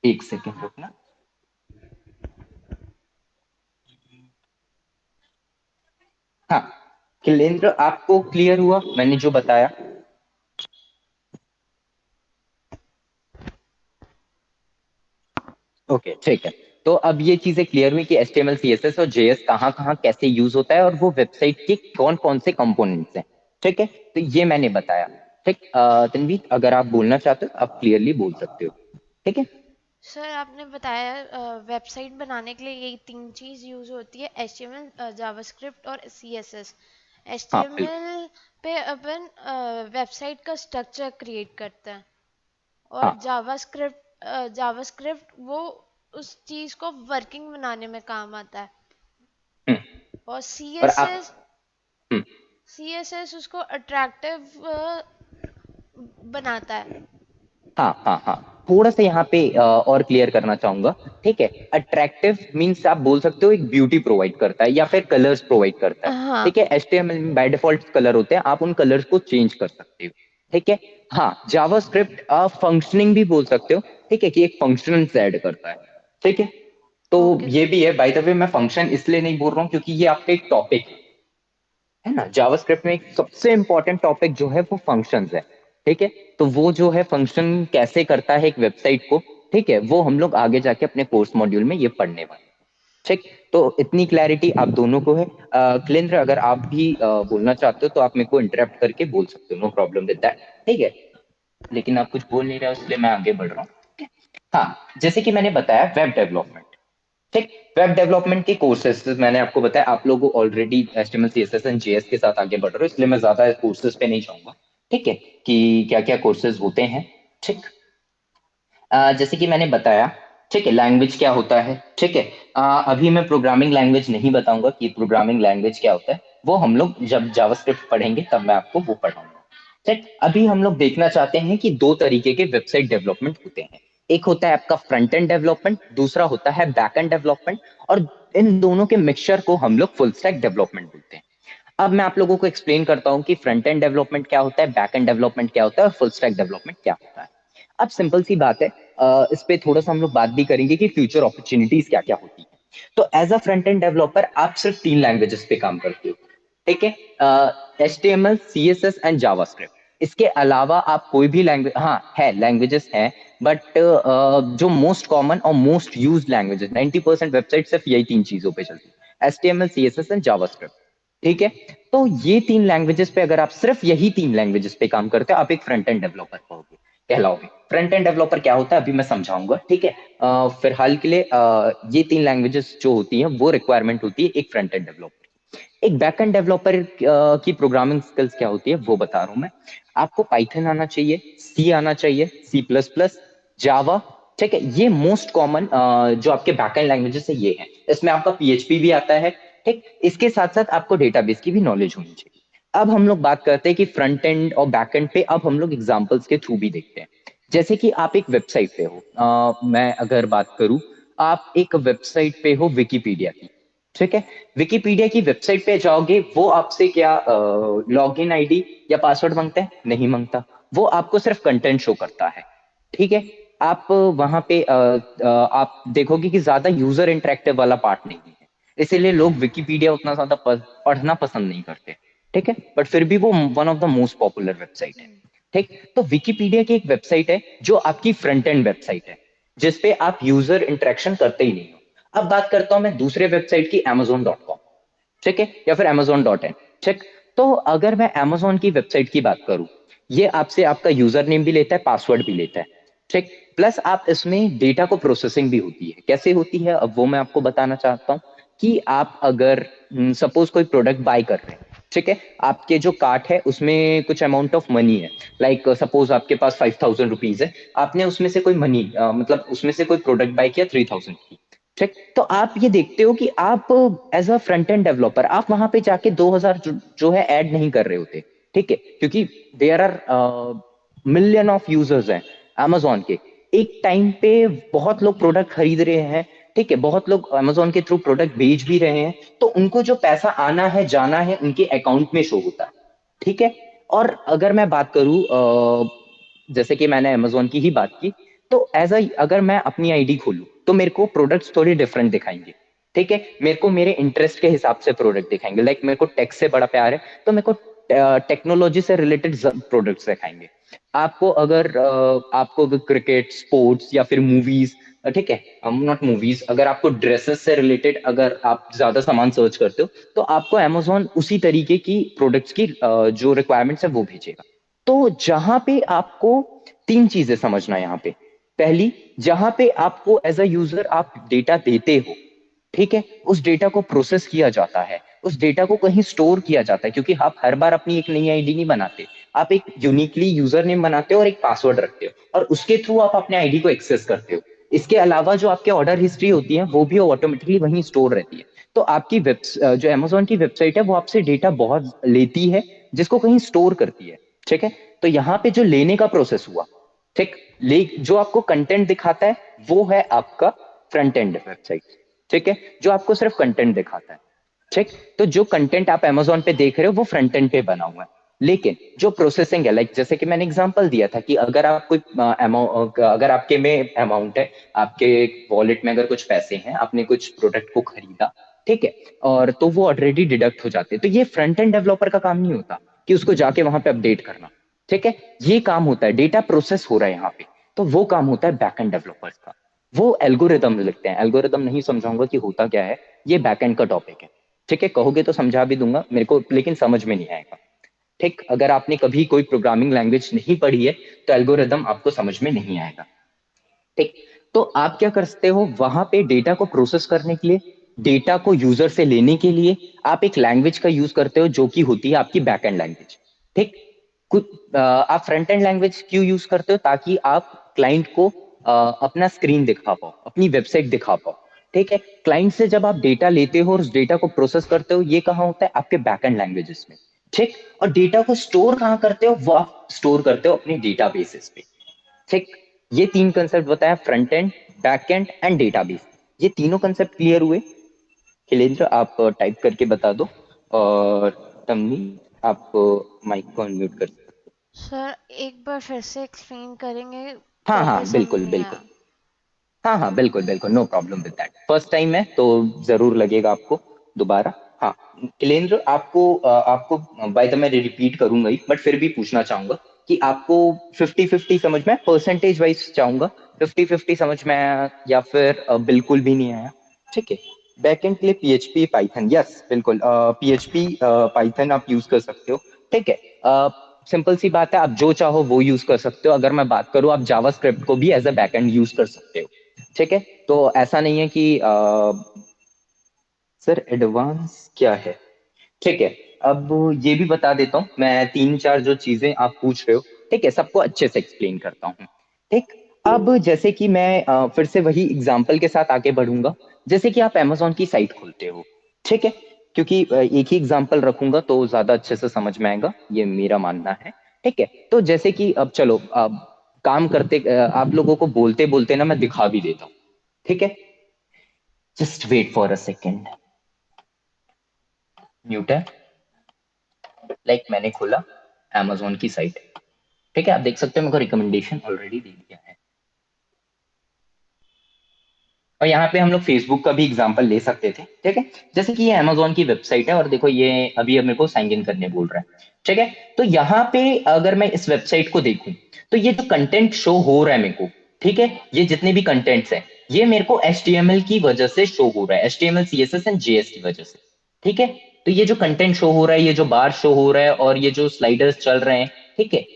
एक सेकंड रुकना। हाँ, क्लेंद्र आपको क्लियर हुआ मैंने जो बताया? ओके, ठीक है। तो अब ये चीजें क्लियर हुई कि HTML CSS और JS कहाँ कहाँ कैसे यूज होता है और वो वेबसाइट के कौन कौन से कंपोनेंट्स हैं, ठीक है, तो ये मैंने बताया। ठीक, तन्वीर अगर आप बोलना चाहते हो आप क्लियरली बोल सकते हो, ठीक है। सर आपने बताया वेबसाइट बनाने के लिए यही तीन चीज़ यूज़ होती है, HTML, जावास्क्रिप्ट और CSS। हाँ बिल्कुल। HTML पे अपन वेबसाइट का स्ट्रक्चर क्रिएट करते हैं, और हाँ। जावास्क्रिप्ट वो उस चीज़ को वर्किंग बनाने में काम आता है, हम्म, और और आप हम्म, CSS उसको अट्रैक्टिव बनाता है। हाँ हाँ हाँ, थोड़ा सा यहाँ पे और क्लियर करना चाहूंगा, ठीक है। अट्रैक्टिव मीन्स आप बोल सकते हो एक ब्यूटी प्रोवाइड करता है या फिर कलर्स प्रोवाइड करता है, हाँ। ठीक है। HTML में बाय डिफॉल्ट कलर होते हैं, आप उन कलर्स को चेंज कर सकते हो, ठीक है। हाँ, जावास्क्रिप्ट फंक्शनिंग भी बोल सकते हो, ठीक है, कि एक फंक्शन ऐड करता है, ठीक है। तो ओके ये सर। भी है, बाय द वे मैं फंक्शन इसलिए नहीं बोल रहा हूँ क्योंकि ये आपका एक टॉपिक है ना, जावास्क्रिप्ट में एक सबसे इंपॉर्टेंट टॉपिक जो है वो फंक्शंस है, ठीक है। तो वो जो है फंक्शन कैसे करता है एक वेबसाइट को, ठीक है, वो हम लोग आगे जाके अपने कोर्स मॉड्यूल में ये पढ़ने वाले हैं। ठीक, तो इतनी क्लैरिटी आप दोनों को है। क्लेंद्र अगर आप भी बोलना चाहते हो तो आप मेरे को इंटरप्ट करके बोल सकते हो, नो प्रॉब्लम विद दैट, ठीक है। लेकिन आप कुछ बोल नहीं रहे हो इसलिए मैं आगे बढ़ रहा हूँ। हाँ, जैसे कि मैंने बताया वेब डेवलपमेंट, ठीक, वेब डेवलपमेंट के कोर्सेज मैंने आपको बताया, आप लोग already HTML CSS and JS के साथ आगे बढ़ रहे हो, इसलिए मैं ज्यादा कोर्सेज पे नहीं जाऊंगा, ठीक है, कि क्या क्या कोर्सेज होते हैं। ठीक, जैसे कि मैंने बताया, ठीक है, लैंग्वेज क्या होता है, ठीक है। अभी मैं प्रोग्रामिंग लैंग्वेज नहीं बताऊंगा कि प्रोग्रामिंग लैंग्वेज क्या होता है, वो हम लोग जब जावास्क्रिप्ट पढ़ेंगे तब मैं आपको वो पढ़ाऊंगा। ठीक, अभी हम लोग देखना चाहते हैं कि दो तरीके के वेबसाइट डेवलपमेंट होते हैं। एक होता है आपका फ्रंट एंड डेवलपमेंट, दूसरा होता है बैक एंड डेवलपमेंट, और इन दोनों के मिक्सचर को हम लोग फुल स्टैक डेवलपमेंट बोलते हैं। अब मैं आप लोगों को एक्सप्लेन करता हूं कि फ्रंट एंड डेवलपमेंट क्या होता है, बैक एंड डेवलपमेंट क्या होता है और फुल स्टैक डेवलपमेंट क्या होता है। अब सिंपल सी बात है, इस पे थोड़ा सा हम लोग बात भी करेंगे कि फ्यूचर अपॉर्चुनिटीज क्या क्या होती है। तो as a front end developer आप सिर्फ तीन लैंग्वेजेस पे काम करते हो, ठीक है, HTML CSS एंड जावास्क्रिप्ट। इसके अलावा आप कोई भी लैंग्वेज, हाँ है लैंग्वेजेस हैं, बट जो मोस्ट कॉमन और मोस्ट यूज लैंग्वेजेस, 90% वेबसाइट सिर्फ यही तीन चीजों पे चलती है, HTML CSS एंड जावास्क्रिप्ट, ठीक है। तो ये तीन लैंग्वेजेस पे अगर आप सिर्फ यही तीन लैंग्वेजेस पे काम करते हो, आप एक फ्रंट एंड डेवलपर कहोगे, कहलाओगे। फ्रंट एंड डेवलपर क्या होता है अभी मैं समझाऊंगा, ठीक है। फिलहाल के लिए ये तीन लैंग्वेजेस जो होती हैं वो रिक्वायरमेंट होती है एक फ्रंट एंड डेवलपर। एक बैक एंड डेवलपर की प्रोग्रामिंग स्किल्स क्या होती है वो बता रहा हूं मैं आपको। पाइथन आना चाहिए, सी आना चाहिए, C++, जावा, ठीक है, ये मोस्ट कॉमन जो आपके बैकएंड लैंग्वेजेस है ये है। इसमें आपका PHP भी आता है, ठीक। इसके साथ साथ आपको डेटाबेस की भी नॉलेज होनी चाहिए। अब हम लोग बात करते हैं कि फ्रंट एंड और बैक एंड पे, अब हम लोग एग्जांपल्स के थ्रू भी देखते हैं। जैसे कि आप एक वेबसाइट पे हो, मैं अगर बात करूं, आप एक वेबसाइट पे हो विकिपीडिया की, ठीक है। विकिपीडिया की वेबसाइट पे जाओगे, वो आपसे क्या लॉगिन आईडी या पासवर्ड मांगता है? नहीं मांगता, वो आपको सिर्फ कंटेंट शो करता है, ठीक है। आप वहां पे आप देखोगे कि ज्यादा यूजर इंटरेक्टिव वाला पार्ट नहीं है, इसीलिए लोग विकिपीडिया उतना ज्यादा पढ़ना पसंद नहीं करते, ठीक है, बट फिर भी वो one of the most popular website है, ठीक। तो विकिपीडिया की एक वेबसाइट है जो आपकी फ्रंट एंड वेबसाइट है, जिसपे आप यूजर इंटरेक्शन करते ही नहीं हो। अब बात करता हूं मैं दूसरे वेबसाइट की, Amazon.com, ठीक है, या फिर Amazon.in, ठीक। तो अगर मैं Amazon की वेबसाइट की बात करूं, ये आपसे आपका यूजर नेम भी लेता है, पासवर्ड भी लेता है, ठीक। प्लस आप इसमें डेटा को प्रोसेसिंग भी होती है, कैसे होती है अब वो मैं आपको बताना चाहता हूँ। कि आप अगर सपोज कोई प्रोडक्ट बाय कर रहे हैं, ठीक है। आपके जो कार्ट है उसमें कुछ अमाउंट ऑफ मनी है, लाइक सपोज आपके पास 5,000 रुपीज है, आपने उसमें से कोई मनी मतलब उसमें से कोई प्रोडक्ट बाय किया 3,000 की। ठीक, तो आप ये देखते हो कि आप as a front end developer आप वहां पे जाके 2,000 जो है ऐड नहीं कर रहे होते। ठीक है, क्योंकि there are million of users हैं अमेजोन के, एक टाइम पे बहुत लोग प्रोडक्ट खरीद रहे हैं। ठीक है, बहुत लोग अमेजोन के थ्रू प्रोडक्ट बेच भी रहे हैं, तो उनको जो पैसा आना है जाना है उनके अकाउंट में शो होता है। ठीक है, और अगर मैं बात करूं जैसे कि मैंने अमेजोन की ही बात की, तो एज अगर मैं अपनी आईडी खोलूं तो मेरे को प्रोडक्ट्स थोड़ी डिफरेंट दिखाएंगे। ठीक है, मेरे को मेरे इंटरेस्ट के हिसाब से प्रोडक्ट दिखाएंगे, लाइक मेरे को टेक से बड़ा प्यार है तो मेरे को टेक्नोलॉजी से रिलेटेड प्रोडक्ट्स दिखाएंगे। आपको अगर क्रिकेट स्पोर्ट्स या फिर मूवीज, ठीक है, नॉट मूवीज, अगर आपको ड्रेसेस से रिलेटेड अगर आप ज्यादा सामान सर्च करते हो तो आपको अमेजोन उसी तरीके की प्रोडक्ट्स की जो रिक्वायरमेंट्स है वो भेजेगा। तो जहां पे आपको तीन चीजें समझना है यहाँ पे। पहली, जहां पे आपको एज अ यूजर आप डेटा देते हो, ठीक है, उस डेटा को प्रोसेस किया जाता है, उस डेटा को कहीं स्टोर किया जाता है, क्योंकि आप हर बार अपनी एक नई आईडी नहीं बनाते, आप एक यूनिकली यूजर नेम बनाते हो और एक पासवर्ड रखते हो और उसके थ्रू आप अपने आईडी को एक्सेस करते हो। इसके अलावा जो आपके ऑर्डर हिस्ट्री होती है वो भी ऑटोमेटिकली वहीं स्टोर रहती है। तो आपकी वेब जो अमेजोन की वेबसाइट है वो आपसे डेटा बहुत लेती है, जिसको कहीं स्टोर करती है। ठीक है, तो यहाँ पे जो लेने का प्रोसेस हुआ, ठीक, ले जो आपको कंटेंट दिखाता है वो है आपका फ्रंट एंड वेबसाइट। ठीक है, जो आपको सिर्फ कंटेंट दिखाता है। ठीक, तो जो कंटेंट आप अमेजोन पे देख रहे हो वो फ्रंट एंड पे बना हुआ है, लेकिन जो प्रोसेसिंग है, लाइक जैसे कि मैंने एग्जांपल दिया था कि अगर आप कोई अगर आपके में अमाउंट है, आपके वॉलेट में अगर कुछ पैसे हैं, आपने कुछ प्रोडक्ट को खरीदा, ठीक है, और तो वो ऑलरेडी डिडक्ट हो जाते हैं। तो ये फ्रंट एंड डेवलपर का काम नहीं होता कि उसको जाके वहां पे अपडेट करना। ठीक है, ये काम होता है, डेटा प्रोसेस हो रहा है यहाँ पे, तो वो काम होता है बैकएंड डेवलपर्स का। वो एल्गोरिदम लिखते हैं, एल्गोरिदम नहीं समझाऊंगा कि होता क्या है, ये बैकएंड का टॉपिक है। ठीक है, कहोगे तो समझा भी दूंगा मेरे को, लेकिन समझ में नहीं आएगा। ठीक, अगर आपने कभी कोई प्रोग्रामिंग लैंग्वेज नहीं पढ़ी है तो एल्गोरिदम आपको समझ में नहीं आएगा। ठीक, तो आप क्या कर सकते हो, वहां पे डेटा को प्रोसेस करने के लिए, डेटा को यूजर से लेने के लिए आप एक लैंग्वेज का यूज करते हो जो कि होती है आपकी बैकएंड लैंग्वेज। ठीक, आप फ्रंट एंड लैंग्वेज क्यों यूज करते हो, ताकि आप क्लाइंट को अपना स्क्रीन दिखा पाओ, अपनी वेबसाइट दिखा पाओ। ठीक है, क्लाइंट से जब आप डेटा लेते हो और उस डेटा को प्रोसेस करते हो, ये कहाँ होता है, आपके बैकएंड लैंग्वेजेस में। ठीक, और डेटा को स्टोर कहाँ करते हो, वो आप स्टोर करते हो अपने डेटा बेसिस पे। ठीक, ये तीन कंसेप्ट बताया, front end, back and and database. ये तीनों कंसेप्ट क्लियर हुए? खिलेंद्र आप टाइप करके बता दो, और तमनी आप माइक को अनम्यूट कर सकते हो। सर एक बार फिर से एक्सप्लेन करेंगे, हाँ प्रॉपर हाँ समझ बिल्कुल नहीं बिल्कुल। आया। हाँ हाँ बिल्कुल बिल्कुल, no problem with that, first time है तो जरूर लगेगा आपको दोबारा। हाँ, किलेंद्र आपको बाय द मैं रिपीट करूंगा ही, बट फिर भी पूछना चाहूंगा कि आपको 50-50 समझ में, परसेंटेज वाइज चाहूंगा, 50-50 समझ में आया या फिर बिल्कुल भी नहीं आया? ठीक है, बैकएंड के लिए पीएचपी पाइथन, यस बिल्कुल, पीएचपी पाइथन आप यूज कर सकते हो। ठीक है, सिंपल सी बात है, आप जो चाहो वो यूज कर सकते हो। अगर मैं बात करूं, आप जावास्क्रिप्ट को भी एज अ बैकएंड यूज कर सकते हो। ठीक है, तो ऐसा नहीं है कि सर एडवांस क्या है। ठीक है, अब ये भी बता देता हूँ मैं, तीन चार जो चीजें आप पूछ रहे हो, ठीक है, सबको अच्छे से एक्सप्लेन करता हूँ। ठीक, अब जैसे कि मैं फिर से वही एग्जांपल के साथ आगे बढ़ूंगा। जैसे कि आप अमेजोन की साइट खोलते हो, ठीक है, क्योंकि एक ही एग्जांपल रखूंगा तो ज्यादा अच्छे से समझ में आएगा, ये मेरा मानना है। ठीक है, तो जैसे कि अब चलो, अब काम करते आप लोगों को बोलते बोलते ना मैं दिखा भी देता हूँ। ठीक है, just wait for a second. Mute है, लाइक मैंने खोला amazon की साइट। ठीक है, आप देख सकते हो मेरे को रिकमेंडेशन ऑलरेडी दे दिया है। और यहाँ पे हम लोग फेसबुक का भी एग्जांपल ले सकते थे। ठीक है, जैसे कि ये amazon की वेबसाइट है और देखो ये अभी अब मेरे को साइन इन करने बोल रहा है। ठीक है, तो यहाँ पे अगर मैं इस वेबसाइट को देखूं तो ये जो कंटेंट शो हो रहा है मेरे को, ठीक है, ये जितने भी कंटेंट्स हैं ये मेरे को HTML की वजह से शो हो रहा है, HTML CSS एंड JS की वजह से। ठीक है, तो ये जो कंटेंट शो हो रहा है, ये जो बार शो हो रहा है और ये जो स्लाइडर्स चल रहे हैं, ठीक है,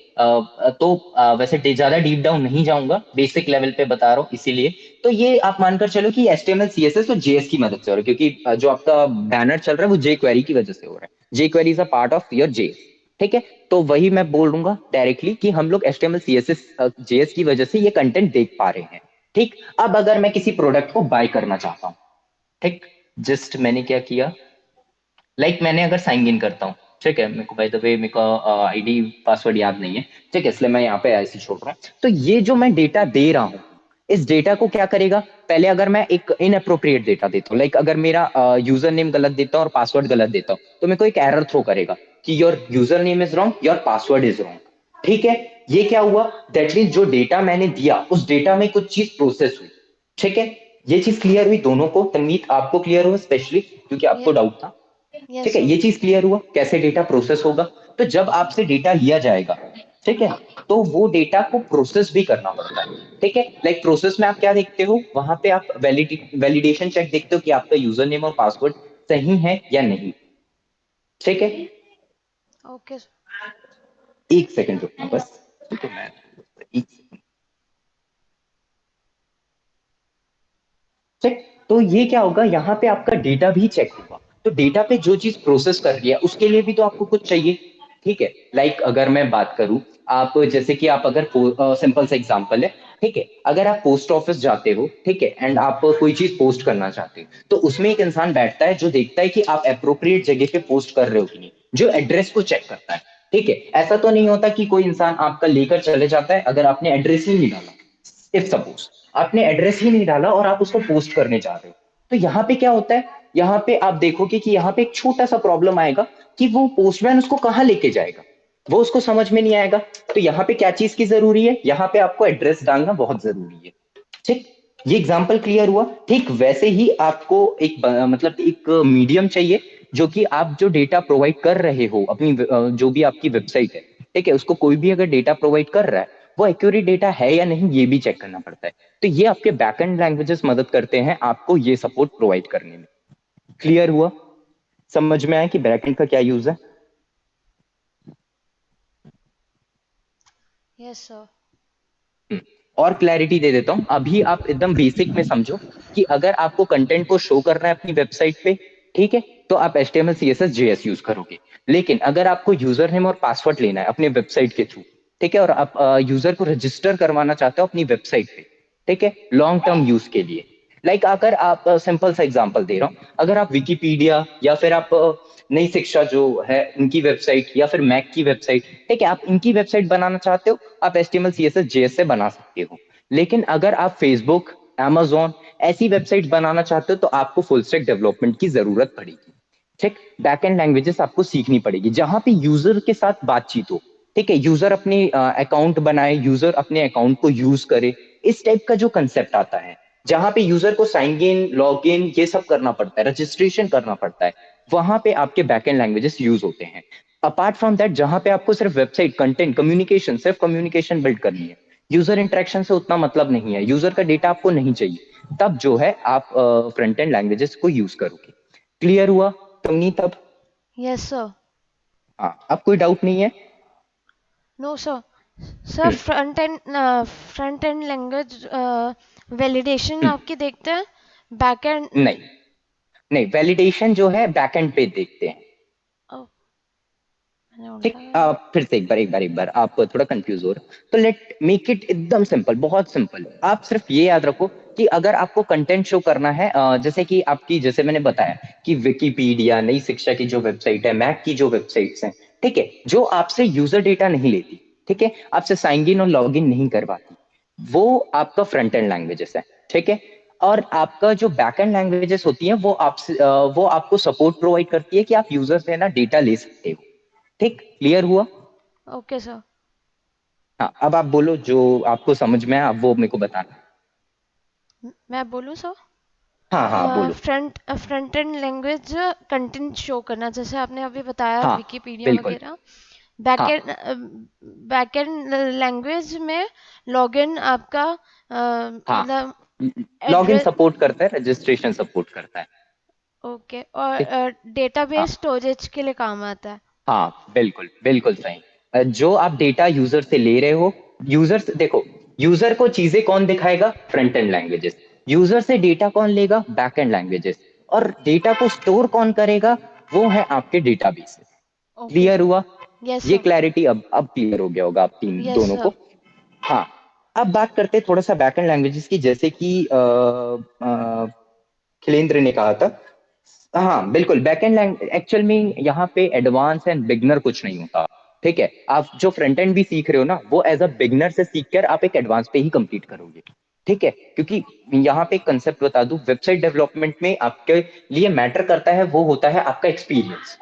तो वैसे ज्यादा डीप डाउन नहीं जाऊंगा, बेसिक लेवल पे बता रहा हूँ इसीलिए तो ये आप मानकर चलो कि HTML CSS और JS की मदद से हो रहा है, क्योंकि जो आपका बैनर चल रहा है वो jQuery की वजह से हो रहा है। jQuery is a part of your JS, ठीक है। तो वही मैं बोलूंगा डायरेक्टली कि हम लोग HTML CSS JS की वजह से ये कंटेंट देख पा रहे हैं। ठीक, अब अगर मैं किसी प्रोडक्ट को बाय करना चाहता हूँ, ठीक, जस्ट मैंने क्या किया, मैंने अगर साइन इन करता हूँ, ठीक है, मेरे को बाय द वे मेरे को आईडी पासवर्ड याद नहीं है, ठीक है, इसलिए मैं यहाँ पे ऐसे छोड़ रहा हूँ। तो ये जो मैं डेटा दे रहा हूँ, इस डेटा को क्या करेगा, पहले अगर मैं एक इनअप्रोप्रिएट डेटा देता हूँ, अगर मेरा यूजर नेम गलत देता हूँ और पासवर्ड गलत देता हूँ, तो मेरे को एक एरर थ्रो करेगा कि your user name is wrong, your password is wrong. ठीक है, ये क्या हुआ, दैट मीन जो डेटा मैंने दिया उस डेटा में कुछ चीज प्रोसेस हुई। ठीक है, ये चीज क्लियर हुई दोनों को, तनमीत आपको क्लियर हुआ स्पेशली क्योंकि आपको यस डाउट था। ठीक यस है, सर। ये चीज क्लियर हुआ कैसे डेटा प्रोसेस होगा। तो जब आपसे डेटा लिया जाएगा, ठीक है, तो वो डेटा को प्रोसेस भी करना पड़ता है। ठीक है, प्रोसेस में आप क्या देखते हो, वहां पे आप वैलिडेशन चेक देखते हो कि आपका यूजर नेम और पासवर्ड सही है या नहीं। ठीक है, ओके एक सेकंड रुकना बस, तो मैं एक second। ठीक, तो ये क्या होगा, यहाँ पे आपका डेटा भी चेक होगा। तो डेटा पे जो चीज प्रोसेस कर रही है उसके लिए भी तो आपको कुछ चाहिए। ठीक है, अगर मैं बात करूं, आप जैसे कि आप अगर सिंपल सा एग्जांपल है, ठीक है, अगर आप पोस्ट ऑफिस जाते हो, ठीक है, एंड आप कोई चीज पोस्ट करना चाहते हो, तो उसमें एक इंसान बैठता है जो देखता है कि आप अप्रोप्रिएट जगह पे पोस्ट कर रहे हो कि नहीं, जो एड्रेस को चेक करता है। ठीक है, ऐसा तो नहीं होता कि कोई इंसान आपका लेकर चले जाता है अगर आपने एड्रेस ही नहीं डाला। इफ सपोज आपने एड्रेस ही नहीं डाला और आप उसको पोस्ट करने जा रहे हो, तो यहाँ पे क्या होता है, यहाँ पे आप देखोगे कि यहाँ पे एक छोटा सा प्रॉब्लम आएगा कि वो पोस्टमैन उसको कहाँ लेके जाएगा, वो उसको समझ में नहीं आएगा। तो यहाँ पे क्या चीज की जरूरी है, यहाँ पे आपको एड्रेस डालना बहुत जरूरी है। ठीक, ये एग्जाम्पल क्लियर हुआ। ठीक, वैसे ही आपको एक एक मीडियम चाहिए जो कि आप जो डेटा प्रोवाइड कर रहे हो अपनी जो भी आपकी वेबसाइट है, ठीक है, उसको कोई भी अगर डेटा प्रोवाइड कर रहा है वो एक्यूरेट डेटा है या नहीं ये भी चेक करना पड़ता है। तो ये आपके बैकएंड लैंग्वेजेस मदद करते हैं आपको ये सपोर्ट प्रोवाइड करने में। क्लियर हुआ, समझ में आया कि बैकएंड का क्या यूज है। Yes sir. और क्लैरिटी दे देता हूं, अभी आप एकदम बेसिक में समझो कि अगर आपको कंटेंट को शो करना है अपनी वेबसाइट पे, ठीक है, तो आप HTML CSS JS यूज करोगे। लेकिन अगर आपको यूजर नेम और पासवर्ड लेना है अपने वेबसाइट के थ्रू, ठीक है, और आप यूजर को रजिस्टर करवाना चाहते हो अपनी वेबसाइट पे, ठीक है, लॉन्ग टर्म यूज के लिए, अगर आप सिंपल सा एग्जांपल दे रहा हूं, अगर आप विकिपीडिया या फिर आप नई शिक्षा जो है उनकी वेबसाइट या फिर मैक की वेबसाइट, ठीक है, आप इनकी वेबसाइट बनाना चाहते हो, आप HTML CSS JS से बना सकते हो। लेकिन अगर आप फेसबुक, Amazon ऐसी वेबसाइट बनाना चाहते हो तो आपको फुल स्टैक डेवलपमेंट की जरूरत पड़ेगी। ठीक, बैकएंड लैंग्वेजेस आपको सीखनी पड़ेगी जहां पे यूजर के साथ बातचीत हो। ठीक है, यूजर अपने अकाउंट बनाए, यूजर अपने अकाउंट को यूज करे, इस टाइप का जो कंसेप्ट आता है, जहां पे यूजर को साइन इन लॉग इन ये सब करना पड़ता है, रजिस्ट्रेशन करना पड़ता है, वहां पे आपके बैकएंड लैंग्वेजेस यूज होते हैं। अपार्ट फ्रॉम दैट, जहां पे आपको सिर्फ वेबसाइट कंटेंट कम्युनिकेशन, सिर्फ कम्युनिकेशन बिल्ड करनी है, यूजर इंटरेक्शन से उतना मतलब नहीं है, यूजर का डेटा आपको नहीं चाहिए, तब जो है आप फ्रंट एंड लैंग्वेजेस को यूज करोगे। क्लियर हुआ तुमनी तब। Yes sir. हाँ, अब कोई डाउट नहीं है। No sir. Sir front end language validation hmm, आपकी देखते हैं, बैक एंड। नहीं, नहीं, वैलिडेशन जो है बैकएंड पे देखते हैं। मैंने ठीक, उल्टा कर दिया। फिर से एक बार आप थोड़ा कंफ्यूज हो रहे हो, तो लेट मेक इट एकदम सिंपल, बहुत सिंपल। आप सिर्फ ये याद रखो कि अगर आपको कंटेंट शो करना है, जैसे कि आपकी, जैसे मैंने बताया कि विकिपीडिया, नई शिक्षा की जो वेबसाइट है, मैक की जो वेबसाइट्स हैं, ठीक है, जो आपसे यूजर डेटा नहीं लेती, ठीक है, आपसे साइन इन और लॉग इन नहीं करवाती, वो आपका फ्रंट एंड लैंग्वेजेस है। ठीक है, और आपका जो बैक एंड लैंग्वेजेस होती हैं वो आपसे वो आपको सपोर्ट प्रोवाइड करती है कि आप यूजर से ना डेटा ले सकते हो। ठीक, क्लियर हुआ। Okay sir. हाँ, अब आप बोलो जो आपको समझ में आया, अब वो मेरे को बताना। मैं बोलूँ सर। हाँ हाँ बोलो। Front end language content show करना, जैसे आपने अभी बताया हाँ, विकिपीडिया बिल्कुल। वगैरह। हाँ बैकएंड लैंग्वेज में लॉगिन आपका हाँ, मतलब लॉगिन एड्रेस। सपोर्ट करता है, रजिस्ट्रेशन सपोर्ट करता है। ओके, ठीक, और हाँ डेटाबेस स्टोरेज के लिए काम आता है। हाँ, बिल्कुल बिल्कुल सही। जो आप डेटा यूजर से ले रहे हो, यूजर से देखो, यूजर को चीजें कौन दिखाएगा, फ्रंट एंड लैंग्वेजेस। यूजर से डेटा कौन लेगा? Backend languages. और डेटा को स्टोर कौन करेगा? वो है आपके डेटाबेस। Okay clear sir. हुआ? यस ये सर। क्लैरिटी अब क्लियर हो गया होगा आप तीन यस दोनों सर। को। हाँ, अब बात करते हैं थोड़ा सा बैकएंड लैंग्वेजेस की, जैसे कि खिलेंद्र ने कहा था। हाँ बिल्कुल, बैकएंड लैंग्वेज एक्चुअल में यहाँ पे एडवांस एंड बिगनर कुछ नहीं होता। ठीक है, आप जो फ्रंट एंड भी सीख रहे हो ना, वो एज अ बिगनर से सीख कर आप एक एडवांस पे ही कंप्लीट करोगे। ठीक है, क्योंकि यहाँ पे एक कंसेप्ट बता दूं, वेबसाइट डेवलपमेंट में आपके लिए मैटर करता है वो होता है आपका एक्सपीरियंस।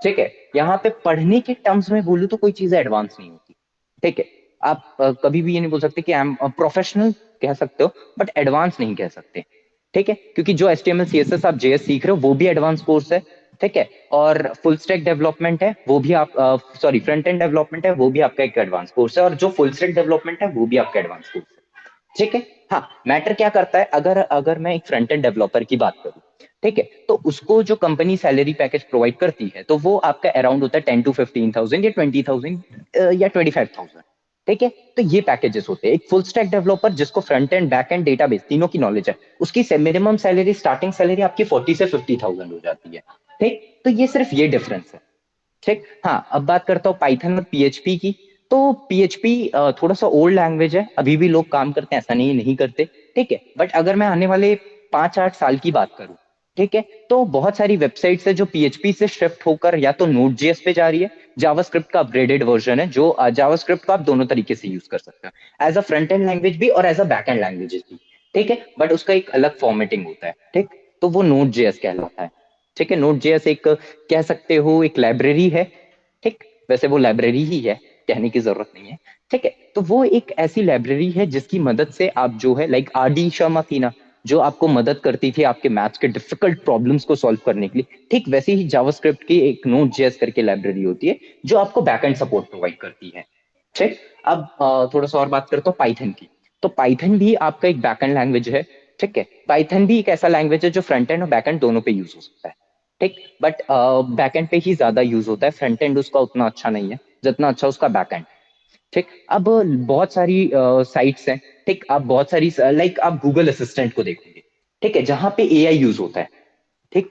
ठीक है, यहाँ पे पढ़ने के टर्म्स में बोलूँ तो कोई चीज एडवांस नहीं होती। ठीक है, आप कभी भी ये नहीं बोल सकते कि आई एम प्रोफेशनल, कह सकते हो बट एडवांस नहीं कह सकते। ठीक है, क्योंकि जो HTML CSS आप JS सीख रहे हो वो भी एडवांस कोर्स है। ठीक है, और फुल स्टैक डेवलपमेंट है वो भी आप, सॉरी फ्रंट एंड डेवलपमेंट है वो भी आपका एक एडवांस कोर्स है, और जो फुल स्टैक डेवलपमेंट है वो भी आपका एडवांस कोर्स है। ठीक है। हाँ, मैटर क्या करता है, अगर अगर मैं एक फ्रंट एंड डेवलपर की बात करूं, ठीक है, तो उसको जो कंपनी सैलरी पैकेज प्रोवाइड करती है तो वो आपका अराउंड होता है 10 to 15,000 या 20,000 या 25,000। ठीक है, तो ये पैकेजेस होते हैं। एक फुल स्टैक डेवलपर जिसको front end back and database तीनों की नॉलेज है, उसकी मिनिमम सैलरी, स्टार्टिंग सैलरी आपकी 40 से 50,000 हो जाती है। ठीक, तो ये सिर्फ ये डिफरेंस है। ठीक, हाँ, अब बात करता हूँ पाइथन और पीएचपी की। तो पीएचपी थोड़ा सा ओल्ड लैंग्वेज है, अभी भी लोग काम करते हैं, ऐसा नहीं नहीं करते। ठीक है, बट अगर मैं आने वाले 5-8 साल की बात करूं, ठीक है, तो बहुत सारी वेबसाइट्स है जो पीएचपी से शिफ्ट होकर या तो नोड जेएस पे जा रही है। जावास्क्रिप्ट का अपग्रेडेड वर्जन है, जो जावास्क्रिप्ट को आप दोनों तरीके से यूज कर सकते हैं, as a front end language भी और as a back end language भी। ठीक है, बट उसका एक अलग फॉर्मेटिंग होता है। ठीक, तो वो नोड जेएस कहलाता है। ठीक है, नोड जेएस एक, कह सकते हो एक लाइब्रेरी है। ठीक, वैसे वो लाइब्रेरी ही है, कहने की जरूरत नहीं है। ठीक है, तो वो एक ऐसी लाइब्रेरी है जिसकी मदद से आप जो है, लाइक आरडी शर्मा थी ना, जो आपको मदद करती थी आपके मैथ्स के डिफिकल्ट प्रॉब्लम्स को सॉल्व करने के लिए, ठीक वैसे ही जावास्क्रिप्ट की एक नोड जेएस करके लाइब्रेरी होती है जो आपको बैकएंड सपोर्ट प्रोवाइड करती है। ठीक, अब थोड़ा सा और बात करता हूँ पाइथन की। तो पाइथन भी आपका एक बैकएंड लैंग्वेज है। ठीक है, पाइथन भी एक ऐसा लैंग्वेज है जो फ्रंट एंड और बैकएंड दोनों पे यूज हो सकता है। ठीक, बट बैकएंड पे ही ज्यादा यूज होता है, फ्रंट एंड उसका उतना अच्छा नहीं है जितना अच्छा उसका बैकएंड। ठीक, अब बहुत सारी साइट्स हैं। ठीक, आप बहुत सारी, लाइक आप गूगल असिस्टेंट को देखोगे, ठीक है, जहां पे एआई यूज होता है। ठीक,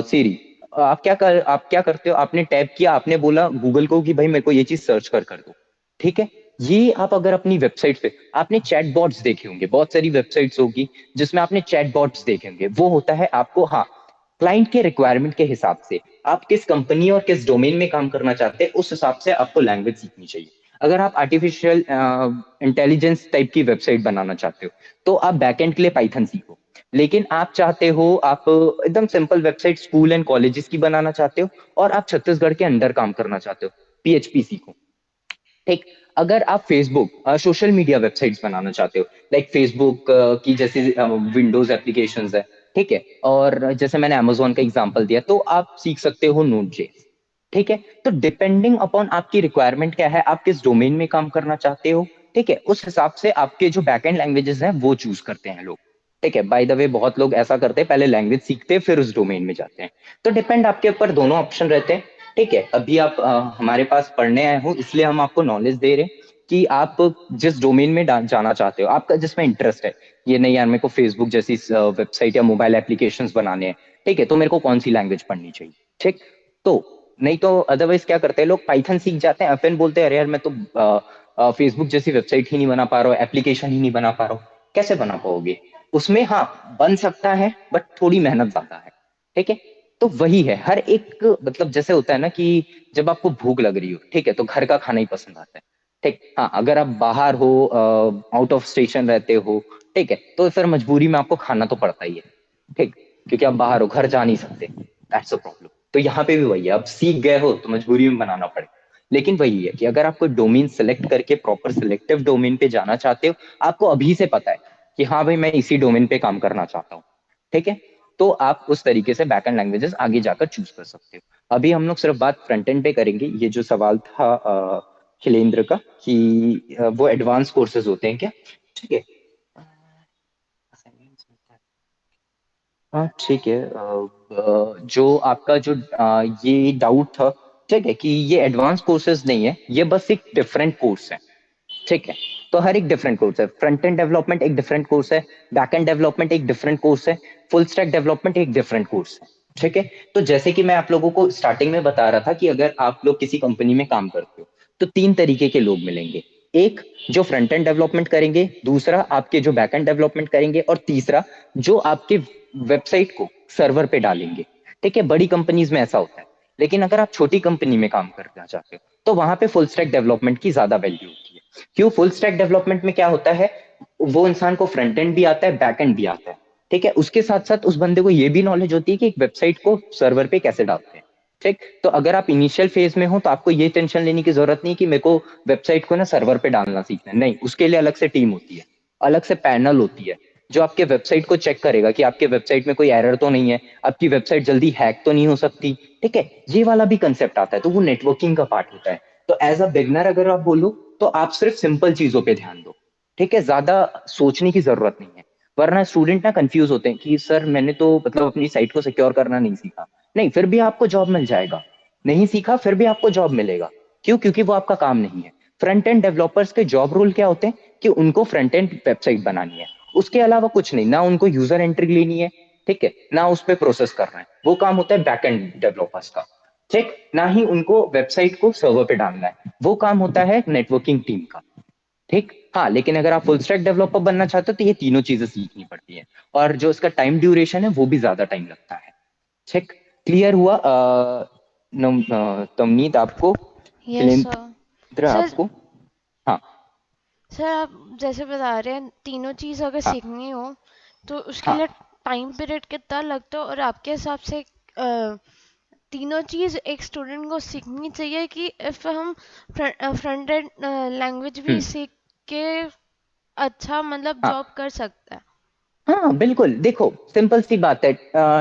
सीरी, आप क्या करते हो, आपने टैप किया, आपने बोला गूगल को कि भाई मेरे को ये चीज सर्च कर दो। ठीक है, ये आप अगर अपनी वेबसाइट पे, आपने चैट बॉट्स देखे होंगे, बहुत सारी वेबसाइट्स होगी जिसमें आपने चैट बॉट्स देखे होंगे, वो होता है आपको, हाँ, क्लाइंट के रिक्वायरमेंट के हिसाब से, आप किस कंपनी और किस डोमेन में काम करना चाहते हैं उस हिसाब से आपको लैंग्वेज सीखनी चाहिए। अगर आप आर्टिफिशियल इंटेलिजेंस टाइप की वेबसाइट बनाना चाहते हो तो आप बैकएंड के लिए पाइथन सीखो। लेकिन आप चाहते हो, आप एकदम simple website school and colleges की बनाना चाहते हो और आप छत्तीसगढ़ के अंदर काम करना चाहते हो, पीएचपी सीखो। ठीक, अगर आप फेसबुक सोशल मीडिया वेबसाइट्स बनाना चाहते हो, लाइक फेसबुक की जैसी विंडोज एप्लीकेशंस है, ठीक है, और जैसे मैंने अमेजोन का एग्जांपल दिया, तो आप सीख सकते हो नोड जे। ठीक है, तो डिपेंडिंग अपॉन आपकी रिक्वायरमेंट क्या है, आप किस डोमेन में काम करना चाहते हो, ठीक है, उस हिसाब से आपके जो बैकएंड लैंग्वेजेस हैं वो चूज करते हैं लोग। ठीक है, बाय द वे बहुत लोग ऐसा करते हैं, पहले लैंग्वेज सीखते हैं फिर उस डोमेन में जाते हैं। तो डिपेंड आपके ऊपर, दोनों ऑप्शन रहते हैं। ठीक है, अभी आप हमारे पास पढ़ने आए हो इसलिए हम आपको नॉलेज दे रहे हैं कि आप जिस डोमेन में जाना चाहते हो, आपका जिसमें इंटरेस्ट है, ये नहीं यार मेरे को फेसबुक जैसी वेबसाइट या मोबाइल एप्लीकेशंस बनाने हैं, ठीक है, तो मेरे को कौन सी लैंग्वेज पढ़नी चाहिए। ठीक, तो नहीं तो अदरवाइज क्या करते हैं लोग, पाइथन सीख जाते हैं, फिर बोलते हैं अरे यार मैं तो फेसबुक जैसी वेबसाइट ही नहीं बना पा रहा हूँ, एप्लीकेशन ही नहीं बना पा रहा हूँ। कैसे बना पाओगे? उसमें हाँ बन सकता है बट थोड़ी मेहनत ज्यादा है। ठीक है, तो वही है, हर एक मतलब जैसे होता है ना कि जब आपको भूख लग रही हो, ठीक है, तो घर का खाना ही पसंद आता है। ठीक, हाँ, अगर आप बाहर हो, आउट ऑफ स्टेशन रहते हो, ठीक है, तो फिर मजबूरी में आपको खाना तो पड़ता ही है। ठीक, क्योंकि आप बाहर हो, घर जा नहीं सकते, दैट्स अ प्रॉब्लम। तो यहाँ पे भी वही है, आप सीख गए हो तो मजबूरी में बनाना पड़ेगा। लेकिन वही है कि अगर आप कोई डोमेन सेलेक्ट करके प्रॉपर सिलेक्टिव डोमेन पे जाना चाहते हो, आपको अभी से पता है कि हाँ भाई मैं इसी डोमेन पे काम करना चाहता हूँ, ठीक है, तो आप उस तरीके से बैकएंड लैंग्वेजेस आगे जाकर चूज कर सकते हो। अभी हम लोग सिर्फ बात फ्रंट एंड पे करेंगे। ये जो सवाल था खिलेंद्र का कि वो एडवांस कोर्सेज होते हैं क्या? ठीक है, हाँ ठीक है, जो आपका जो ये डाउट था, ठीक है, कि ये एडवांस कोर्सेज नहीं है, ये बस एक डिफरेंट कोर्स है। ठीक है। तो हर एक डिफरेंट कोर्स है, फ्रंट एंड डेवलपमेंट एक डिफरेंट कोर्स है, बैक एंड डेवलपमेंट एक डिफरेंट कोर्स है, फुल स्टैक डेवलपमेंट एक डिफरेंट कोर्स है। ठीक है। तो जैसे कि मैं आप लोगों को स्टार्टिंग में बता रहा था कि अगर आप लोग किसी कंपनी में काम करते हो तो तीन तरीके के लोग मिलेंगे। एक जो फ्रंट एंड डेवलपमेंट करेंगे, दूसरा आपके जो बैक एंड डेवलपमेंट करेंगे, और तीसरा जो आपके वेबसाइट को सर्वर पे डालेंगे। ठीक है, बड़ी कंपनीज में ऐसा होता है। लेकिन अगर आप छोटी कंपनी में काम करना चाहते हो तो वहां पे फुल स्टैक डेवलपमेंट की ज्यादा वैल्यू होती है। क्यों? फुल स्टैक डेवलपमेंट में क्या होता है, वो इंसान को फ्रंट एंड भी आता है, बैक एंड भी आता है। ठीक है, उसके साथ साथ उस बंदे को ये भी नॉलेज होती है कि एक वेबसाइट को सर्वर पे कैसे डालते हैं। ठीक। तो अगर आप इनिशियल फेज में हो तो आपको ये टेंशन लेने की जरूरत नहीं कि मेरे को वेबसाइट को ना सर्वर पे डालना सीखना है, नहीं, उसके लिए अलग से टीम होती है, अलग से पैनल होती है जो आपके वेबसाइट को चेक करेगा कि आपके वेबसाइट में कोई एरर तो नहीं है, आपकी वेबसाइट जल्दी हैक तो नहीं हो सकती। ठीक है, ये वाला भी कंसेप्ट आता है, तो वो नेटवर्किंग का पार्ट होता है। तो एज अ बिगनर अगर आप बोलो तो आप सिर्फ सिंपल चीजों पे ध्यान दो। ठीक है, ज्यादा सोचने की जरूरत नहीं है। वरना स्टूडेंट ना कंफ्यूज होते हैं कि सर मैंने तो मतलब अपनी साइट को सिक्योर करना नहीं सीखा। नहीं, फिर भी आपको जॉब मिल जाएगा। नहीं सीखा फिर भी आपको जॉब मिलेगा। क्यों? क्योंकि वो आपका काम नहीं है। फ्रंट एंड डेवलपर्स के जॉब रोल क्या होते हैं कि उनको फ्रंट एंड वेबसाइट बनानी है, उसके अलावा कुछ नहीं, ना उनको यूजर एंट्री लेनी है, ठीक है, ना उस पर प्रोसेस करना है, वो काम होता है बैक एंड डेवलपर्स का। ठीक, ना ही उनको वेबसाइट को सर्वर पे डालना है, वो काम होता है नेटवर्किंग टीम का। ठीक। हाँ, लेकिन अगर आप फुल स्टैक डेवलपर बनना चाहते हो तो ये तीनों चीजें सीखनी पड़ती है, और जो इसका टाइम ड्यूरेशन है वो भी ज्यादा टाइम लगता है। ठीक। क्लियर हुआ? तमनीत आपको, यस सर। शैलेंद्र सर, आपको? हाँ। सर आप जैसे बता रहे हैं तीनों चीज़ अगर हाँ। सीखनी हो तो उसके हाँ। लिए टाइम पीरियड कितना लगता है, और आपके हिसाब से तीनों चीज़ एक स्टूडेंट को सीखनी चाहिए कि इफ हम फ्रंट एंड लैंग्वेज भी हम्म। सीख के अच्छा मतलब हाँ। जॉब कर सकता है? हाँ बिल्कुल, देखो सिंपल सी बात है।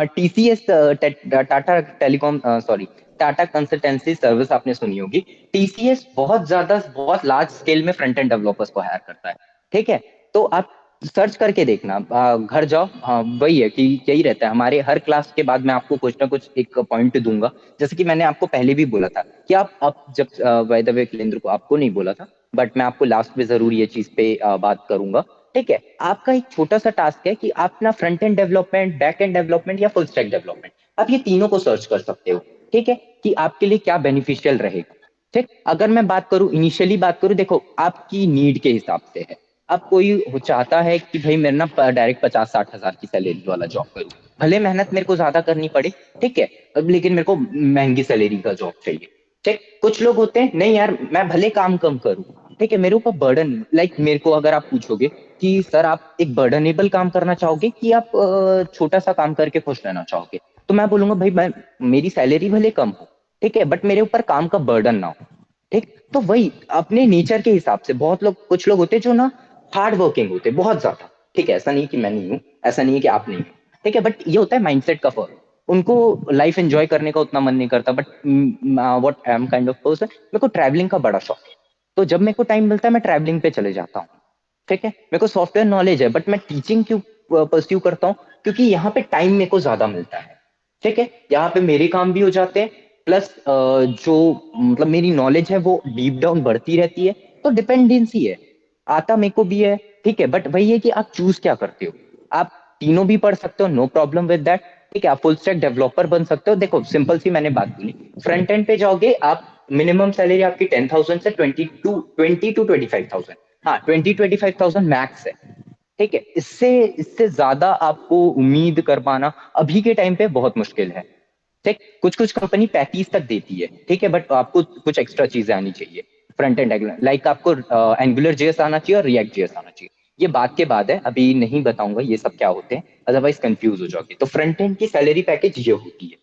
TCS, Tata telecom, sorry, Tata consultancy service आपने सुनी होगी। टीसीएस बहुत ज्यादा, बहुत लार्ज स्केल में फ्रंट एंड डेवलपर्स को हायर करता है। ठीक है। तो आप सर्च करके देखना, घर जाओ, हाँ वही है कि यही रहता है हमारे हर क्लास के बाद। मैं आपको कुछ ना कुछ एक पॉइंट दूंगा, जैसे कि मैंने आपको पहले भी बोला था कि आप जब, बाय द वे केंद्र को आपको नहीं बोला था, बट मैं आपको लास्ट में जरूर ये चीज पे बात करूंगा। ठीक है, आपका एक छोटा सा टास्क है कि आप ना front end development, back and development या फुल स्टैक डेवलपमेंट, आप ये तीनों को सर्च कर सकते हो। ठीक है, कि आपके लिए क्या बेनिफिशियल रहेगा। ठीक। अगर मैं बात करूं, इनिशियली बात करूं, देखो आपकी नीड के हिसाब से है। अब कोई चाहता है कि भाई मेरे ना डायरेक्ट 50-60 हजार की सैलरी वाला जॉब करूं, भले मेहनत मेरे को ज्यादा करनी पड़े, ठीक है, अब लेकिन मेरे को महंगी सैलरी का जॉब चाहिए। ठीक। कुछ लोग होते हैं, नहीं यार मैं भले काम कम करूं, ठीक है, मेरे ऊपर बर्डन, लाइक मेरे को अगर आप पूछोगे कि सर आप एक बर्डनेबल काम करना चाहोगे कि आप छोटा सा काम करके खुश रहना चाहोगे, तो मैं बोलूंगा भाई मैं, मेरी सैलरी भले कम हो, ठीक है, बट मेरे ऊपर काम का बर्डन ना हो। ठीक। तो वही अपने नेचर के हिसाब से, बहुत लोग, कुछ लोग होते हैं जो ना हार्ड वर्किंग होते हैं बहुत ज्यादा। ठीक है, ऐसा नहीं कि मैं नहीं हूँ, ऐसा नहीं है कि आप नहीं हो, ठीक है, बट ये होता है माइंडसेट का फर्क। उनको लाइफ एंजॉय करने का उतना मन नहीं करता, but what I am kind of person, मेरे को ट्रैवलिंग का बड़ा शौक है। तो जब मेरे को टाइम मिलता है मैं ट्रैवलिंग पे चले जाता हूँ। ठीक है, मेरे को सॉफ्टवेयर नॉलेज है, बट मैं टीचिंग क्यों परस्यू करता हूँ? क्योंकि यहाँ पे टाइम मेरे को ज्यादा मिलता है। ठीक है, यहाँ पे मेरे काम भी हो जाते हैं, प्लस जो मतलब मेरी नॉलेज है वो डीप डाउन बढ़ती रहती है। तो डिपेंडेंसी है, आता मेरे को भी है। ठीक है, बट वही है कि आप चूज क्या करते हो। आप तीनों भी पढ़ सकते हो, नो प्रॉब्लम विद दैट। ठीक है, आप फुल स्टैक डेवलपर बन सकते हो। देखो सिंपल सी मैंने बात बोली, फ्रंट एंड पे जाओगे आप, मिनिमम सैलरी आपकी 10,000 से 20 to 25,000। हाँ, 20-25,000 मैक्स है। ठीक है, इससे इससे ज्यादा आपको उम्मीद कर पाना अभी के टाइम पे बहुत मुश्किल है। ठीक, कुछ कुछ कंपनी 35 तक देती है, ठीक है, बट आपको कुछ एक्स्ट्रा चीजें आनी चाहिए। फ्रंट एंड, लाइक आपको एंगुलर जेएस आना चाहिए और रिएक्ट जेएस आना चाहिए। ये बात के बाद है, अभी नहीं बताऊंगा ये सब क्या होते हैं, अदरवाइज कंफ्यूज हो जाओगे। तो फ्रंट एंड की सैलरी पैकेज ये होती है।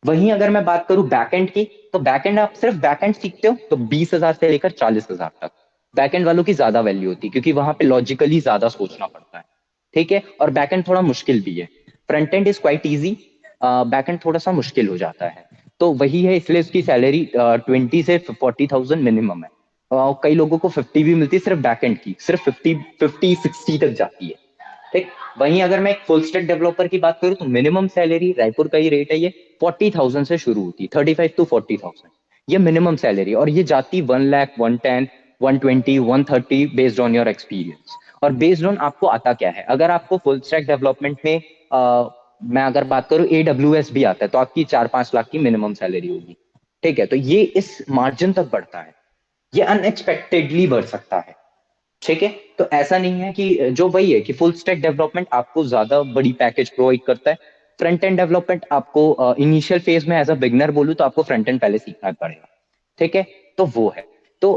वहीं अगर मैं बात करूं बैकएंड की, तो बैकएंड आप सिर्फ बैकएंड सीखते हो तो 20,000 से लेकर 40,000 तक बैकएंड वालों की ज्यादा वैल्यू होती है, क्योंकि वहां पे लॉजिकली ज्यादा सोचना पड़ता है। ठीक है, और बैकएंड थोड़ा मुश्किल भी है। Front end is quite easy, backend थोड़ा सा मुश्किल हो जाता है। तो वही है, इसलिए उसकी सैलरी 20 से 40,000 मिनिमम है। कई लोगों को 50 भी मिलती है, सिर्फ बैकएंड की सिर्फ 50-60 तक जाती है। ठीक। वहीं अगर मैं एक फुल स्टैक डेवलपर की बात करूं तो मिनिमम सैलरी रायपुर का ही रेट है, ये 40,000 से शुरू होती है, 35 to 40,000, ये मिनिमम सैलरी। और ये जाती 1 lakh, 110, 120, 130 based on your experience. और बेस्ड ऑन आपको आता क्या है, अगर आपको फुल स्टैक डेवलपमेंट में मैं अगर बात करूँ AWS भी आता है, तो आपकी 4-5 लाख की मिनिमम सैलरी होगी। ठीक है, तो ये इस मार्जिन तक बढ़ता है, ये अनएक्सपेक्टेडली बढ़ सकता है। ठीक है, तो ऐसा नहीं है कि जो वही है कि फुल स्टैक डेवलपमेंट आपको ज्यादा बड़ी पैकेज प्रोवाइड करता है। फ्रंट एंड डेवलपमेंट आपको इनिशियल फेज में एज अ बिगनर बोलूँ तो आपको फ्रंट एंड पहले सीखना पड़ेगा। ठीक है, तो वो है। तो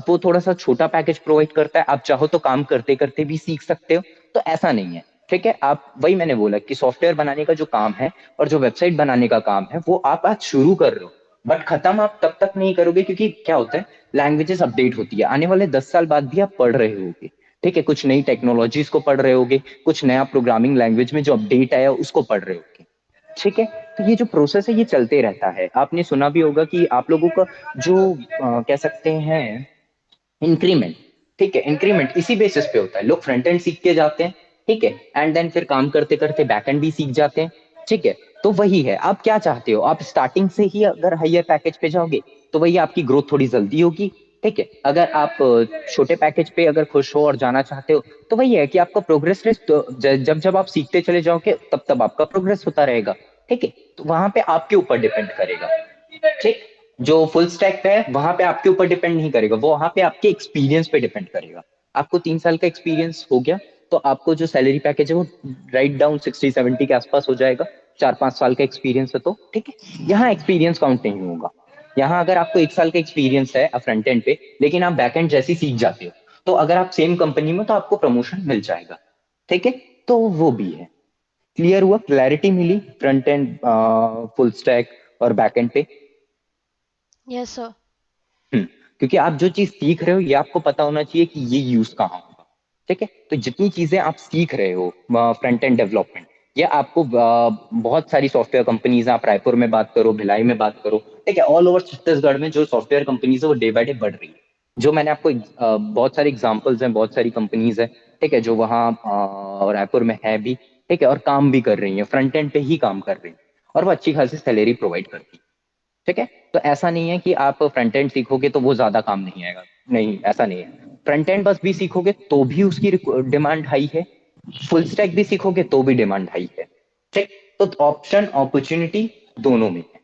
वो थोड़ा सा छोटा पैकेज प्रोवाइड करता है, आप चाहो तो काम करते करते भी सीख सकते हो, तो ऐसा नहीं है। ठीक है, आप वही मैंने बोला कि सॉफ्टवेयर बनाने का जो काम है और जो वेबसाइट बनाने का काम है वो आप आज शुरू कर रहे हो, बट खत्म आप तब तक नहीं करोगे, क्योंकि क्या होता है, लैंग्वेजेस अपडेट होती है, आने वाले 10 साल बाद भी आप पढ़ रहे होगे। ठीक है, कुछ नई टेक्नोलॉजीज को पढ़ रहे होगे, कुछ नया प्रोग्रामिंग लैंग्वेज में जो अपडेट आया उसको पढ़ रहे होगे। ठीक है, तो ये जो प्रोसेस है ये चलते रहता है। आपने सुना भी होगा कि आप लोगों का जो कह सकते हैं इंक्रीमेंट, ठीक है, इंक्रीमेंट इसी बेसिस पे होता है। लोग फ्रंट एंड सीख के जाते हैं, ठीक है, एंड देन फिर काम करते करते बैक एंड भी सीख जाते हैं। ठीक है, तो वही है, आप क्या चाहते हो, आप स्टार्टिंग से ही अगर हायर पैकेज पे जाओगे तो वही आपकी ग्रोथ थोड़ी जल्दी होगी। ठीक है, अगर आप छोटे पैकेज पे अगर खुश हो और जाना चाहते हो तो वही है कि आपका प्रोग्रेस रेट तो जब जब आप सीखते चले जाओगे तब तब आपका प्रोग्रेस होता रहेगा। ठीक है, तो वहां पे आपके ऊपर डिपेंड करेगा। ठीक, जो फुल स्टैक पे है वहां पे आपके ऊपर डिपेंड नहीं करेगा, वो वहां पे आपके एक्सपीरियंस पे डिपेंड करेगा। आपको 3 साल का एक्सपीरियंस हो गया तो आपको जो सैलरी पैकेज है वो राइट डाउन 60-70 के आसपास हो जाएगा। 4-5 साल का एक्सपीरियंस है तो ठीक है, यहाँ एक्सपीरियंस काउंट नहीं होगा। यहाँ अगर आपको 1 साल का एक्सपीरियंस है फ्रंट एंड पे, लेकिन आप बैक एंड जैसे ही सीख जाते हो, तो अगर आप सेम कंपनी में तो आपको प्रमोशन मिल जाएगा। ठीक है, तो वो भी है। क्लियर हुआ, क्लैरिटी मिली फ्रंट एंड फुल स्टैक और बैक एंड पे। Yes sir. क्योंकि आप जो चीज सीख रहे हो ये आपको पता होना चाहिए कि ये यूज कहाँ होगा। ठीक है, तो जितनी चीजें आप सीख रहे हो फ्रंट एंड डेवलपमेंट, ये आपको बहुत सारी सॉफ्टवेयर कंपनीज हैं, आप रायपुर में बात करो, भिलाई में बात करो, ठीक है, ऑल ओवर छत्तीसगढ़ में जो सॉफ्टवेयर कंपनीज है वो डे बाय डे बढ़ रही है। जो मैंने आपको बहुत सारी एग्जांपल्स हैं, बहुत सारी कंपनीज है, ठीक है, जो वहाँ रायपुर में है भी, ठीक है, और काम भी कर रही है, फ्रंट एंड पे ही काम कर रही है, और वो अच्छी खासी सैलरी प्रोवाइड करती है। ठीक है, तो ऐसा नहीं है कि आप फ्रंट एंड सीखोगे तो वो ज्यादा काम नहीं आएगा, नहीं, ऐसा नहीं है। फ्रंट एंड बस भी सीखोगे तो भी उसकी डिमांड हाई है, फुल स्टैक भी सीखोगे तो भी डिमांड हाई है। ठीक, तो ऑप्शन अपॉर्चुनिटी दोनों में है।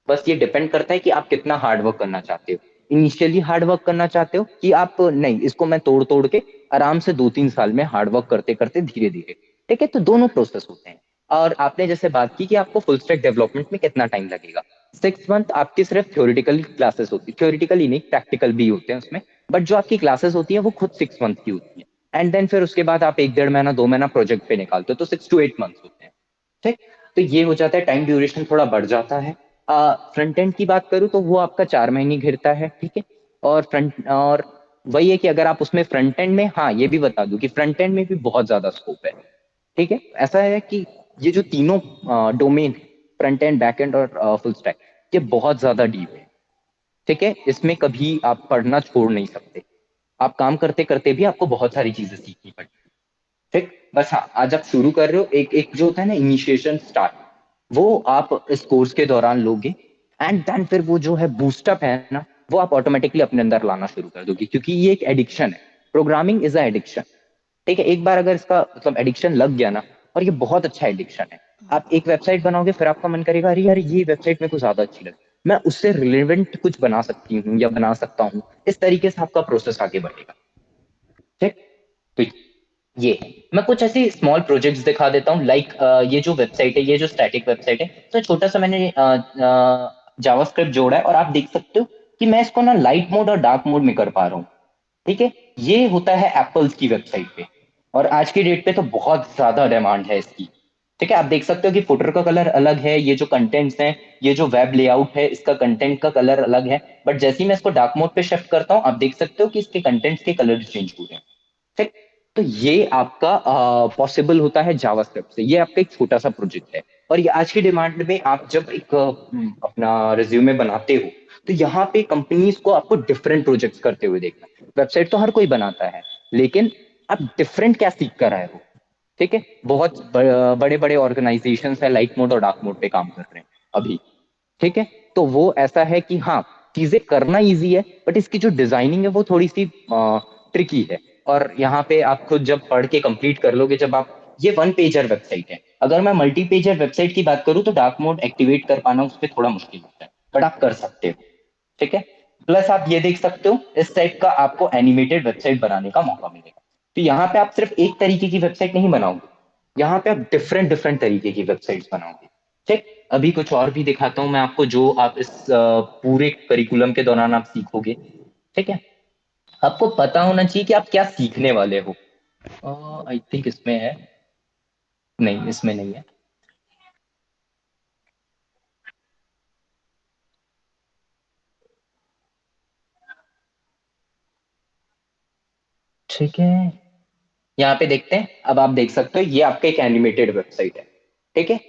बस ये डिपेंड करता है कि आप कितना हार्ड वर्क करना चाहते हो। इनिशियली हार्ड वर्क करना चाहते हो कि आप नहीं, इसको मैं तोड़ तोड़ के आराम से 2-3 साल में हार्ड वर्क करते करते धीरे धीरे। ठीक है, तो दोनों प्रोसेस होते हैं। और आपने जैसे बात की कि आपको फुल स्टैक डेवलपमेंट में कितना टाइम लगेगा, 6 मंथ आपकी सिर्फ थ्योरेटिकल क्लासेस होती है, थ्योरेटिकली नहीं, प्रैक्टिकल भी होते हैं उसमें, बट जो आपकी क्लासेस होती है वो खुद 6 मंथ की होती है, एंड देन फिर उसके बाद आप 1-1.5 महीना 2 महीना प्रोजेक्ट पे निकालते हो, तो 6 to 8 मंथ होते हैं। ठीक, तो ये हो जाता है, टाइम ड्यूरेशन थोड़ा बढ़ जाता है। फ्रंट एंड की बात करूँ तो वो आपका 4 महीने घिरता है। ठीक है, और वही है कि अगर आप उसमें फ्रंट एंड में, हाँ ये भी बता दूं कि फ्रंट एंड में भी बहुत ज्यादा स्कोप है। ठीक है, ऐसा है कि ये जो तीनों domain, front end, back and और फुल स्टैक, ये बहुत ज्यादा डीप है। ठीक है, इसमें कभी आप पढ़ना छोड़ नहीं सकते, आप काम करते करते भी आपको बहुत सारी चीजें सीखनी पड़ती है। ठीक, बस हाँ, आज आप शुरू कर रहे हो, एक एक जो होता है ना इनिशिएशन स्टार्ट, वो आप इस कोर्स के दौरान लोगे, एंड देन फिर वो जो है बूस्टअप है ना, वो आप ऑटोमेटिकली अपने अंदर लाना शुरू कर दोगे, क्योंकि ये एक एडिक्शन है। Programming is a addiction. ठीक है, एक बार अगर इसका मतलब एडिक्शन लग गया ना, और ये बहुत अच्छा एडिक्शन है, आप एक वेबसाइट बनाओगे फिर आपका मन करेगा अरे यार ये वेबसाइट मेरे को ज्यादा अच्छी लगी, मैं उससे रिलेवेंट कुछ बना सकती हूँ या बना सकता हूँ, इस तरीके से आपका प्रोसेस आगे बढ़ेगा। ठीक, तो ये है। मैं कुछ ऐसी स्मॉल प्रोजेक्ट्स दिखा देता हूँ, लाइक ये जो वेबसाइट है, ये जो स्टैटिक वेबसाइट है, तो छोटा सा मैंने जावास्क्रिप्ट जोड़ा है, और आप देख सकते हो कि मैं इसको ना लाइट मोड और डार्क मोड में कर पा रहा हूँ। ठीक है, ये होता है एप्पल्स की वेबसाइट पे, और आज की डेट पे तो बहुत ज्यादा डिमांड है इसकी। ठीक है, आप देख सकते हो कि फुटर का कलर अलग है, ये जो कंटेंट्स हैं, ये जो वेब लेआउट है, इसका कंटेंट का कलर अलग है, बट जैसे ही मैं इसको डार्क मोड पे शिफ्ट करता हूँ आप देख सकते हो कि इसके कंटेंट्स के कलर चेंज हो रहे हैं। ठीक, तो ये आपका पॉसिबल होता है जावास्क्रिप्ट से, ये आपका एक छोटा सा प्रोजेक्ट है। और ये आज की डिमांड में आप जब एक अपना रिज्यूमे बनाते हो, तो यहाँ पे कंपनीज को आपको डिफरेंट प्रोजेक्ट्स करते हुए देखना है। वेबसाइट तो हर कोई बनाता है, लेकिन आप डिफरेंट क्या सीख कर आए हो। ठीक है, बहुत बड़े बड़े ऑर्गेनाइजेशन है लाइट मोड और डार्क मोड पे काम कर रहे हैं अभी। ठीक है, तो वो ऐसा है कि हाँ, चीजें करना इजी है, बट इसकी जो डिजाइनिंग है वो थोड़ी सी ट्रिकी है। और यहाँ पे आप खुद जब पढ़ के कंप्लीट कर लोगे, जब आप, ये वन पेजर वेबसाइट है। अगर मैं मल्टी पेजर वेबसाइट की बात करूँ तो डार्क मोड एक्टिवेट कर पाना उस पर थोड़ा मुश्किल होता है, बट आप कर सकते हो। ठीक है। प्लस आप ये देख सकते हो, इस टाइप का आपको एनिमेटेड वेबसाइट बनाने का मौका मिलेगा। तो यहाँ पे आप सिर्फ एक तरीके की वेबसाइट नहीं बनाओगे, यहाँ पे आप डिफरेंट डिफरेंट तरीके की वेबसाइट्स बनाओगे। ठीक। अभी कुछ और भी दिखाता हूँ मैं आपको, जो आप इस पूरे करिकुलम के दौरान आप सीखोगे। ठीक है। आपको पता होना चाहिए कि आप क्या सीखने वाले हो। आई थिंक इसमें है, नहीं इसमें नहीं है। ठीक है। यहाँ पे देखते हैं, अब आप देख सकते हो ये आपका एक एनिमेटेड वेबसाइट है। ठीक है।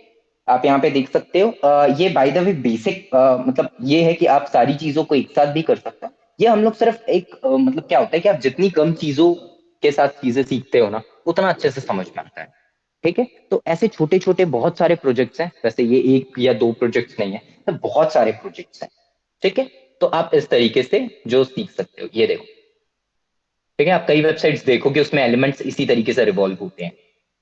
आप यहाँ पे देख सकते हो, ये बाय द वे बेसिक, मतलब ये है कि आप सारी चीजों को एक साथ भी कर सकते हो। ये हम लोग सिर्फ एक, मतलब क्या होता है कि आप जितनी कम चीजों के साथ चीजें सीखते हो ना, उतना अच्छे से समझ में आता है। ठीक है। तो ऐसे छोटे छोटे बहुत सारे प्रोजेक्ट्स हैं, वैसे ये एक या दो प्रोजेक्ट्स नहीं है, तो बहुत सारे प्रोजेक्ट्स हैं। ठीक है। तो आप इस तरीके से जो सीख सकते हो, ये देखो। ठीक है। आप कई वेबसाइट्स देखोगे उसमें एलिमेंट्स इसी तरीके से रिवॉल्व होते हैं।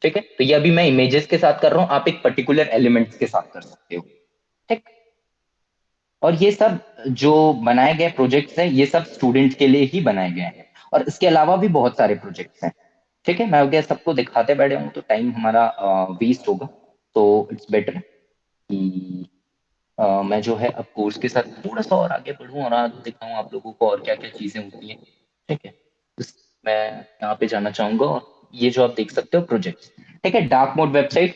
ठीक है। तो ये अभी मैं इमेजेस के साथ कर रहा हूँ, आप एक पर्टिकुलर एलिमेंट्स के साथ कर सकते हो। ठीक। और ये सब जो बनाए गए प्रोजेक्ट्स हैं, ये सब स्टूडेंट्स के लिए ही बनाए गए हैं, और इसके अलावा भी बहुत सारे प्रोजेक्ट्स हैं। ठीक है। मैं अगर सबको दिखाते बैठे हूँ तो टाइम हमारा वेस्ट होगा। तो इट्स बेटर कि मैं जो है अब कोर्स के साथ थोड़ा सा और आगे बढ़ूं और आज दिखाऊं आप लोगों को और क्या क्या चीजें होती हैं। ठीक है। मैं यहाँ पे जाना चाहूंगा, और ये जो आप देख सकते हो प्रोजेक्ट। ठीक है। Dark mode website.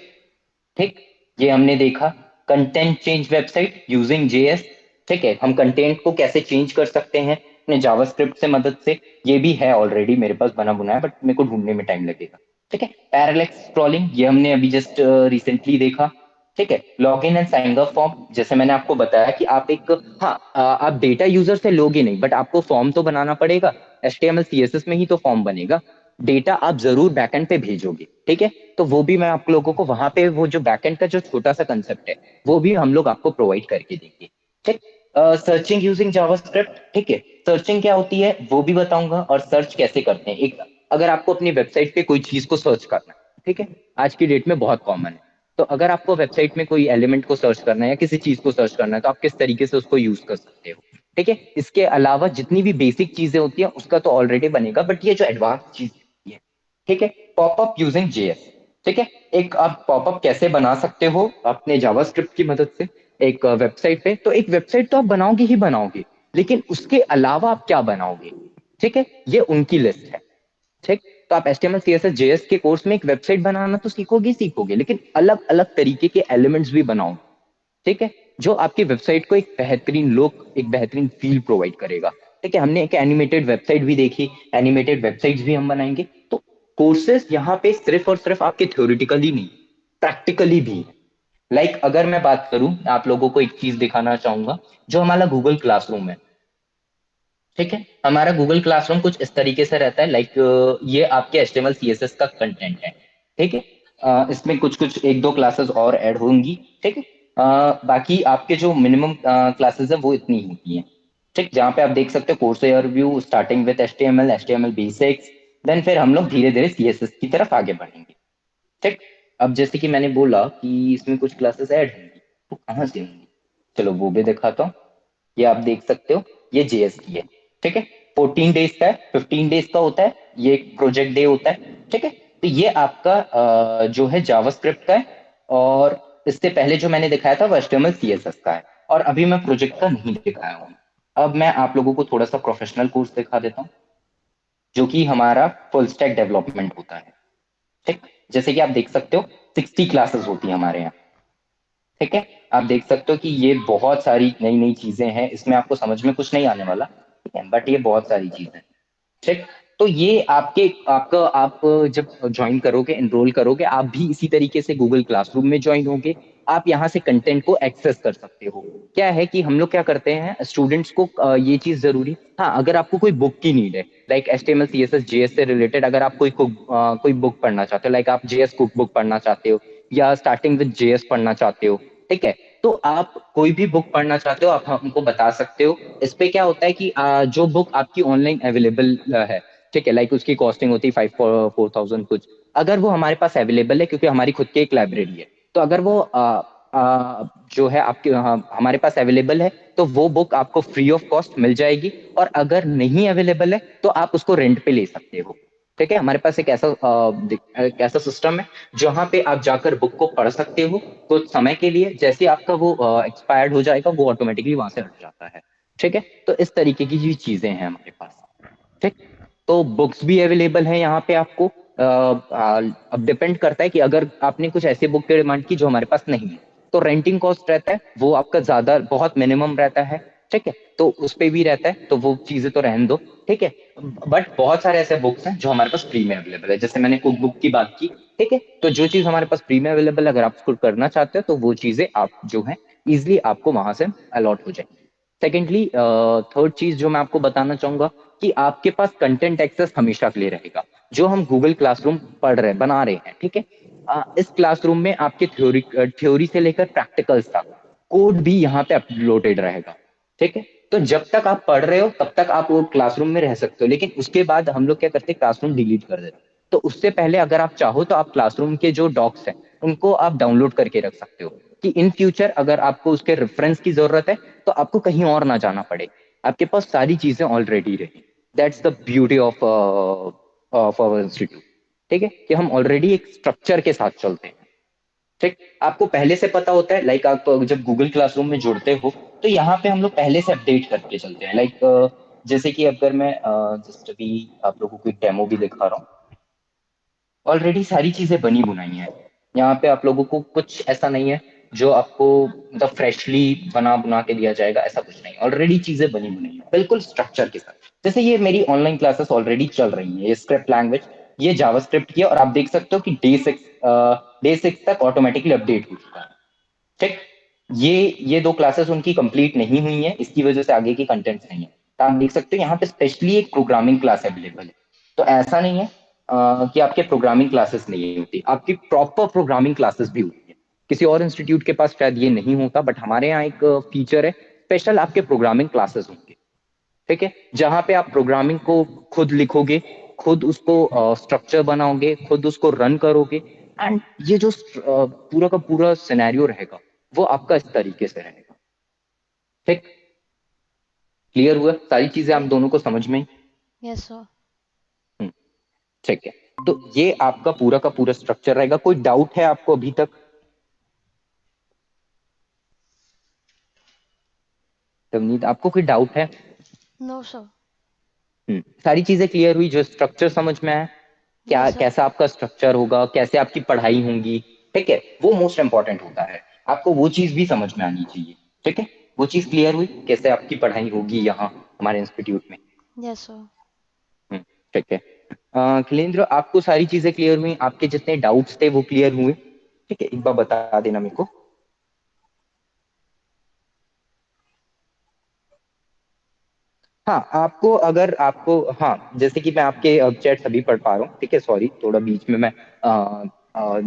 ठीक। ये हमने देखा। Content change website using JS. ठीक है। हम कंटेंट को कैसे चेंज कर सकते हैं अपने जावास्क्रिप्ट से मदद से, ये भी है ऑलरेडी मेरे पास बना बुना है, बट मेरे को ढूंढने में टाइम लगेगा। ठीक है। पैरेलैक्स स्क्रॉलिंग, ये हमने अभी जस्ट रिसेंटली देखा। ठीक है। Login and sign up form, जैसे मैंने आपको बताया कि आप एक, हाँ, आप डेटा यूजर से लोगे नहीं, बट आपको फॉर्म तो बनाना पड़ेगा। HTML CSS में ही तो फॉर्म बनेगा। डेटा आप जरूर बैकएंड पे भेजोगे। ठीक है। तो वो भी मैं आप लोगों को वहां पे, वो जो बैकएंड का जो छोटा सा कंसेप्ट है, वो भी हम लोग आपको प्रोवाइड करके देंगे। ठीक। Searching using JavaScript. ठीक है। सर्चिंग क्या होती है वो भी बताऊंगा, और सर्च कैसे करते हैं। एक, अगर आपको अपनी वेबसाइट पे कोई चीज को सर्च करना है, ठीक है, आज की डेट में बहुत कॉमन है। तो अगर आपको वेबसाइट में कोई एलिमेंट को सर्च करना है या किसी चीज को सर्च करना है, तो आप किस तरीके से उसको यूज कर सकते हो। ठीक है। इसके अलावा जितनी भी बेसिक चीजें होती हैं उसका तो ऑलरेडी बनेगा, बट ये जो एडवांस चीज है, ठीक है, पॉपअप यूजिंग जेएस। ठीक है। एक आप पॉपअप कैसे बना सकते हो अपने जावास्क्रिप्ट की मदद से एक वेबसाइट पे, तो एक वेबसाइट तो आप बनाओगे ही बनाओगे, लेकिन उसके अलावा आप क्या बनाओगे, ठीक है, ये उनकी लिस्ट है। ठीक। तो आप HTML CSS JS के कोर्स में एक वेबसाइट बनाना तो सीखोगे ही सीखोगे, लेकिन अलग अलग तरीके के एलिमेंट्स भी बनाओ। ठीक है। जो आपकी वेबसाइट को एक बेहतरीन लुक, एक बेहतरीन फील प्रोवाइड करेगा। ठीक है। हमने एक एनिमेटेड वेबसाइट भी देखी, एनिमेटेड वेबसाइट्स भी हम बनाएंगे। तो कोर्सेज यहाँ पे सिर्फ और सिर्फ आपके थ्योरेटिकली नहीं, प्रैक्टिकली भी। लाइक अगर मैं बात करूं, आप लोगों को एक चीज दिखाना चाहूंगा, जो हमारा गूगल क्लासरूम है। ठीक है। हमारा गूगल क्लासरूम कुछ इस तरीके से रहता है, लाइक ये आपके HTML CSS का कंटेंट है। ठीक है। इसमें कुछ कुछ एक दो क्लासेस और ऐड होंगी। ठीक है। बाकी आपके जो मिनिमम क्लासेस है वो इतनी होती हैं। ठीक। जहाँ पे आप देख सकते हो course overview starting with HTML basics, then फिर हम लोग धीरे धीरे CSS की तरफ आगे बढ़ेंगे। ठीक। अब जैसे कि मैंने बोला कि इसमें कुछ क्लासेस ऐड होंगी, तो कहाँ से होंगी, चलो वो भी दिखाता हूँ। ये आप देख सकते हो, ये JS की है। ठीक है। 14 डेज का है, 15 डेज का होता है, ये एक प्रोजेक्ट डे होता है। ठीक है। तो ये आपका जो है जावास्क्रिप्ट का है, और इससे पहले जो मैंने दिखाया था वो HTML CSS का है, और अभी मैं प्रोजेक्ट का नहीं दिखाया हूँ। अब मैं आप लोगों को थोड़ा सा प्रोफेशनल कोर्स दिखा देता हूँ, जो कि हमारा फुल स्टैक डेवलपमेंट होता है। ठीक। जैसे कि आप देख सकते हो 60 क्लासेस होती है हमारे यहाँ। ठीक है। आप देख सकते हो कि ये बहुत सारी नई नई चीजें हैं, इसमें आपको समझ में कुछ नहीं आने वाला, ठीक है, बट ये बहुत सारी चीजें। ठीक। तो ये आपके आपका आप जब ज्वाइन करोगे, एनरोल करोगे, आप भी इसी तरीके से गूगल क्लासरूम में ज्वाइन होगे। आप यहाँ से कंटेंट को एक्सेस कर सकते हो। क्या है कि हम लोग क्या करते हैं, स्टूडेंट्स को ये चीज जरूरी, हाँ, अगर आपको कोई बुक की नीड है, लाइक HTML CSS JS से रिलेटेड, अगर आप कोई बुक पढ़ना चाहते हो, लाइक आप JS कुक बुक पढ़ना चाहते हो, या स्टार्टिंग विद JS पढ़ना चाहते हो, ठीक है, तो आप कोई भी बुक पढ़ना चाहते हो आप हमको बता सकते हो। इस पे क्या होता है कि जो बुक आपकी ऑनलाइन अवेलेबल है, ठीक है, लाइक उसकी कॉस्टिंग होती है 5 4 थाउजेंड कुछ, अगर वो हमारे पास अवेलेबल है क्योंकि हमारी खुद की एक लाइब्रेरी है, तो अगर वो जो है आपके हमारे पास अवेलेबल है तो वो बुक आपको फ्री ऑफ कॉस्ट मिल जाएगी। और अगर नहीं अवेलेबल है तो आप उसको रेंट पे ले सकते हो। ठीक है, हमारे पास एक ऐसा सिस्टम है जहां पे आप जाकर बुक को पढ़ सकते हो कुछ समय के लिए, जैसे आपका वो एक्सपायर्ड हो जाएगा वो ऑटोमेटिकली वहां से हट जाता है। ठीक है, तो इस तरीके की जो चीजें हैं हमारे पास। ठीक, तो बुक्स भी अवेलेबल है यहाँ पे आपको। अब डिपेंड करता है कि अगर आपने कुछ ऐसे बुक की डिमांड की जो हमारे पास नहीं है, तो रेंटिंग कॉस्ट रहता है वो आपका ज्यादा बहुत मिनिमम रहता है। ठीक है, तो उस पे भी रहता है, तो वो चीजें तो रहने दो। ठीक है, बट बहुत सारे ऐसे बुक्स हैं जो हमारे पास फ्री में अवेलेबल है, जैसे मैंने कुक बुक की बात की। ठीक है, तो जो चीज हमारे पास फ्री में अवेलेबल है अगर आप उसको करना चाहते हो तो वो चीजें आप जो है इजिली आपको वहां से अलॉट हो जाएंगी। सेकेंडली, थर्ड चीज जो मैं आपको बताना चाहूंगा कि आपके पास कंटेंट एक्सेस हमेशा के लिए रहेगा। जो हम गूगल क्लासरूम पढ़ रहे बना रहे हैं, ठीक है, इस क्लासरूम में आपके थ्योरी से लेकर प्रैक्टिकल्स तक कोड भी यहाँ पे अपलोडेड रहेगा। ठीक है, तो जब तक आप पढ़ रहे हो तब तक आप वो क्लासरूम में रह सकते हो, लेकिन उसके बाद हम लोग क्या करते हैं क्लासरूम डिलीट कर देते हैं। तो उससे पहले अगर आप चाहो तो आप क्लासरूम के जो डॉक्स हैं उनको आप डाउनलोड करके रख सकते हो, कि इन फ्यूचर अगर आपको उसके रेफरेंस की जरूरत है तो आपको कहीं और ना जाना पड़े, आपके पास सारी चीजें ऑलरेडी रही। That's the beauty of of our institute. ठीक है, कि हम ऑलरेडी एक स्ट्रक्चर के साथ चलते हैं। ठीक, आपको पहले से पता होता है, लाइक आप जब गूगल क्लासरूम में जुड़ते हो तो यहाँ पे हम लोग पहले से अपडेट करके चलते हैं। लाइक जैसे कि अगर मैं जस्ट अभी आप लोगों को एक डेमो भी दिखा रहा हूँ, ऑलरेडी सारी चीजें बनी बुनाई हैं। यहाँ पे आप लोगों को कुछ ऐसा नहीं है जो आपको मतलब फ्रेशली बना बुना के दिया जाएगा, ऐसा कुछ नहीं, ऑलरेडी चीजें बनी बुनाई है बिल्कुल स्ट्रक्चर के साथ। जैसे ये मेरी ऑनलाइन क्लासेस ऑलरेडी चल रही है, ये स्क्रिप्ट लैंग्वेज, ये जावास्क्रिप्ट की है, और आप देख सकते हो कि डे 6 तक ऑटोमेटिकली अपडेट हो चुका है। ठीक, ये दो क्लासेस उनकी कंप्लीट नहीं हुई है, इसकी वजह से आगे की कंटेंट्स नहीं है। तो आप देख सकते हो यहाँ पे स्पेशली एक प्रोग्रामिंग क्लास अवेलेबल है। तो ऐसा नहीं है कि आपके प्रोग्रामिंग क्लासेस नहीं होती, आपकी प्रॉपर प्रोग्रामिंग क्लासेस भी होती है। किसी और इंस्टीट्यूट के पास शायद ये नहीं होता, बट हमारे यहाँ एक फीचर है स्पेशल, आपके प्रोग्रामिंग क्लासेस होंगे। ठीक है, जहां पे आप प्रोग्रामिंग को खुद लिखोगे, खुद उसको स्ट्रक्चर बनाओगे, खुद उसको रन करोगे, एंड ये जो पूरा का पूरा सिनेरियो रहेगा वो आपका इस तरीके से रहेगा। ठीक, क्लियर हुआ सारी चीजें आप दोनों को समझ में? Yes sir. हम्म, ठीक है, तो ये आपका पूरा का पूरा स्ट्रक्चर रहेगा। कोई डाउट है आपको अभी तक? तवनीत, आपको कोई डाउट है? No sir. सारी चीजें क्लियर हुई, जो स्ट्रक्चर समझ में आया, क्या यस सर। कैसा आपका स्ट्रक्चर होगा, कैसे आपकी पढ़ाई होगी। ठीक है, वो मोस्ट इंपॉर्टेंट होता है, आपको वो चीज भी समझ में आनी चाहिए। ठीक है, वो चीज क्लियर हुई कैसे आपकी पढ़ाई होगी यहाँ हमारे इंस्टीट्यूट में। Yes sir. हम्म, ठीक है। खिलेंद्र, आपको सारी चीजें क्लियर हुई, आपके जितने डाउट्स थे वो क्लियर हुए? ठीक है, एक बार बता देना मेरे को। हाँ, आपको अगर आपको, हाँ, जैसे कि मैं आपके चैट्स अभी पढ़ पा रहा हूँ। ठीक है, सॉरी थोड़ा बीच में मैं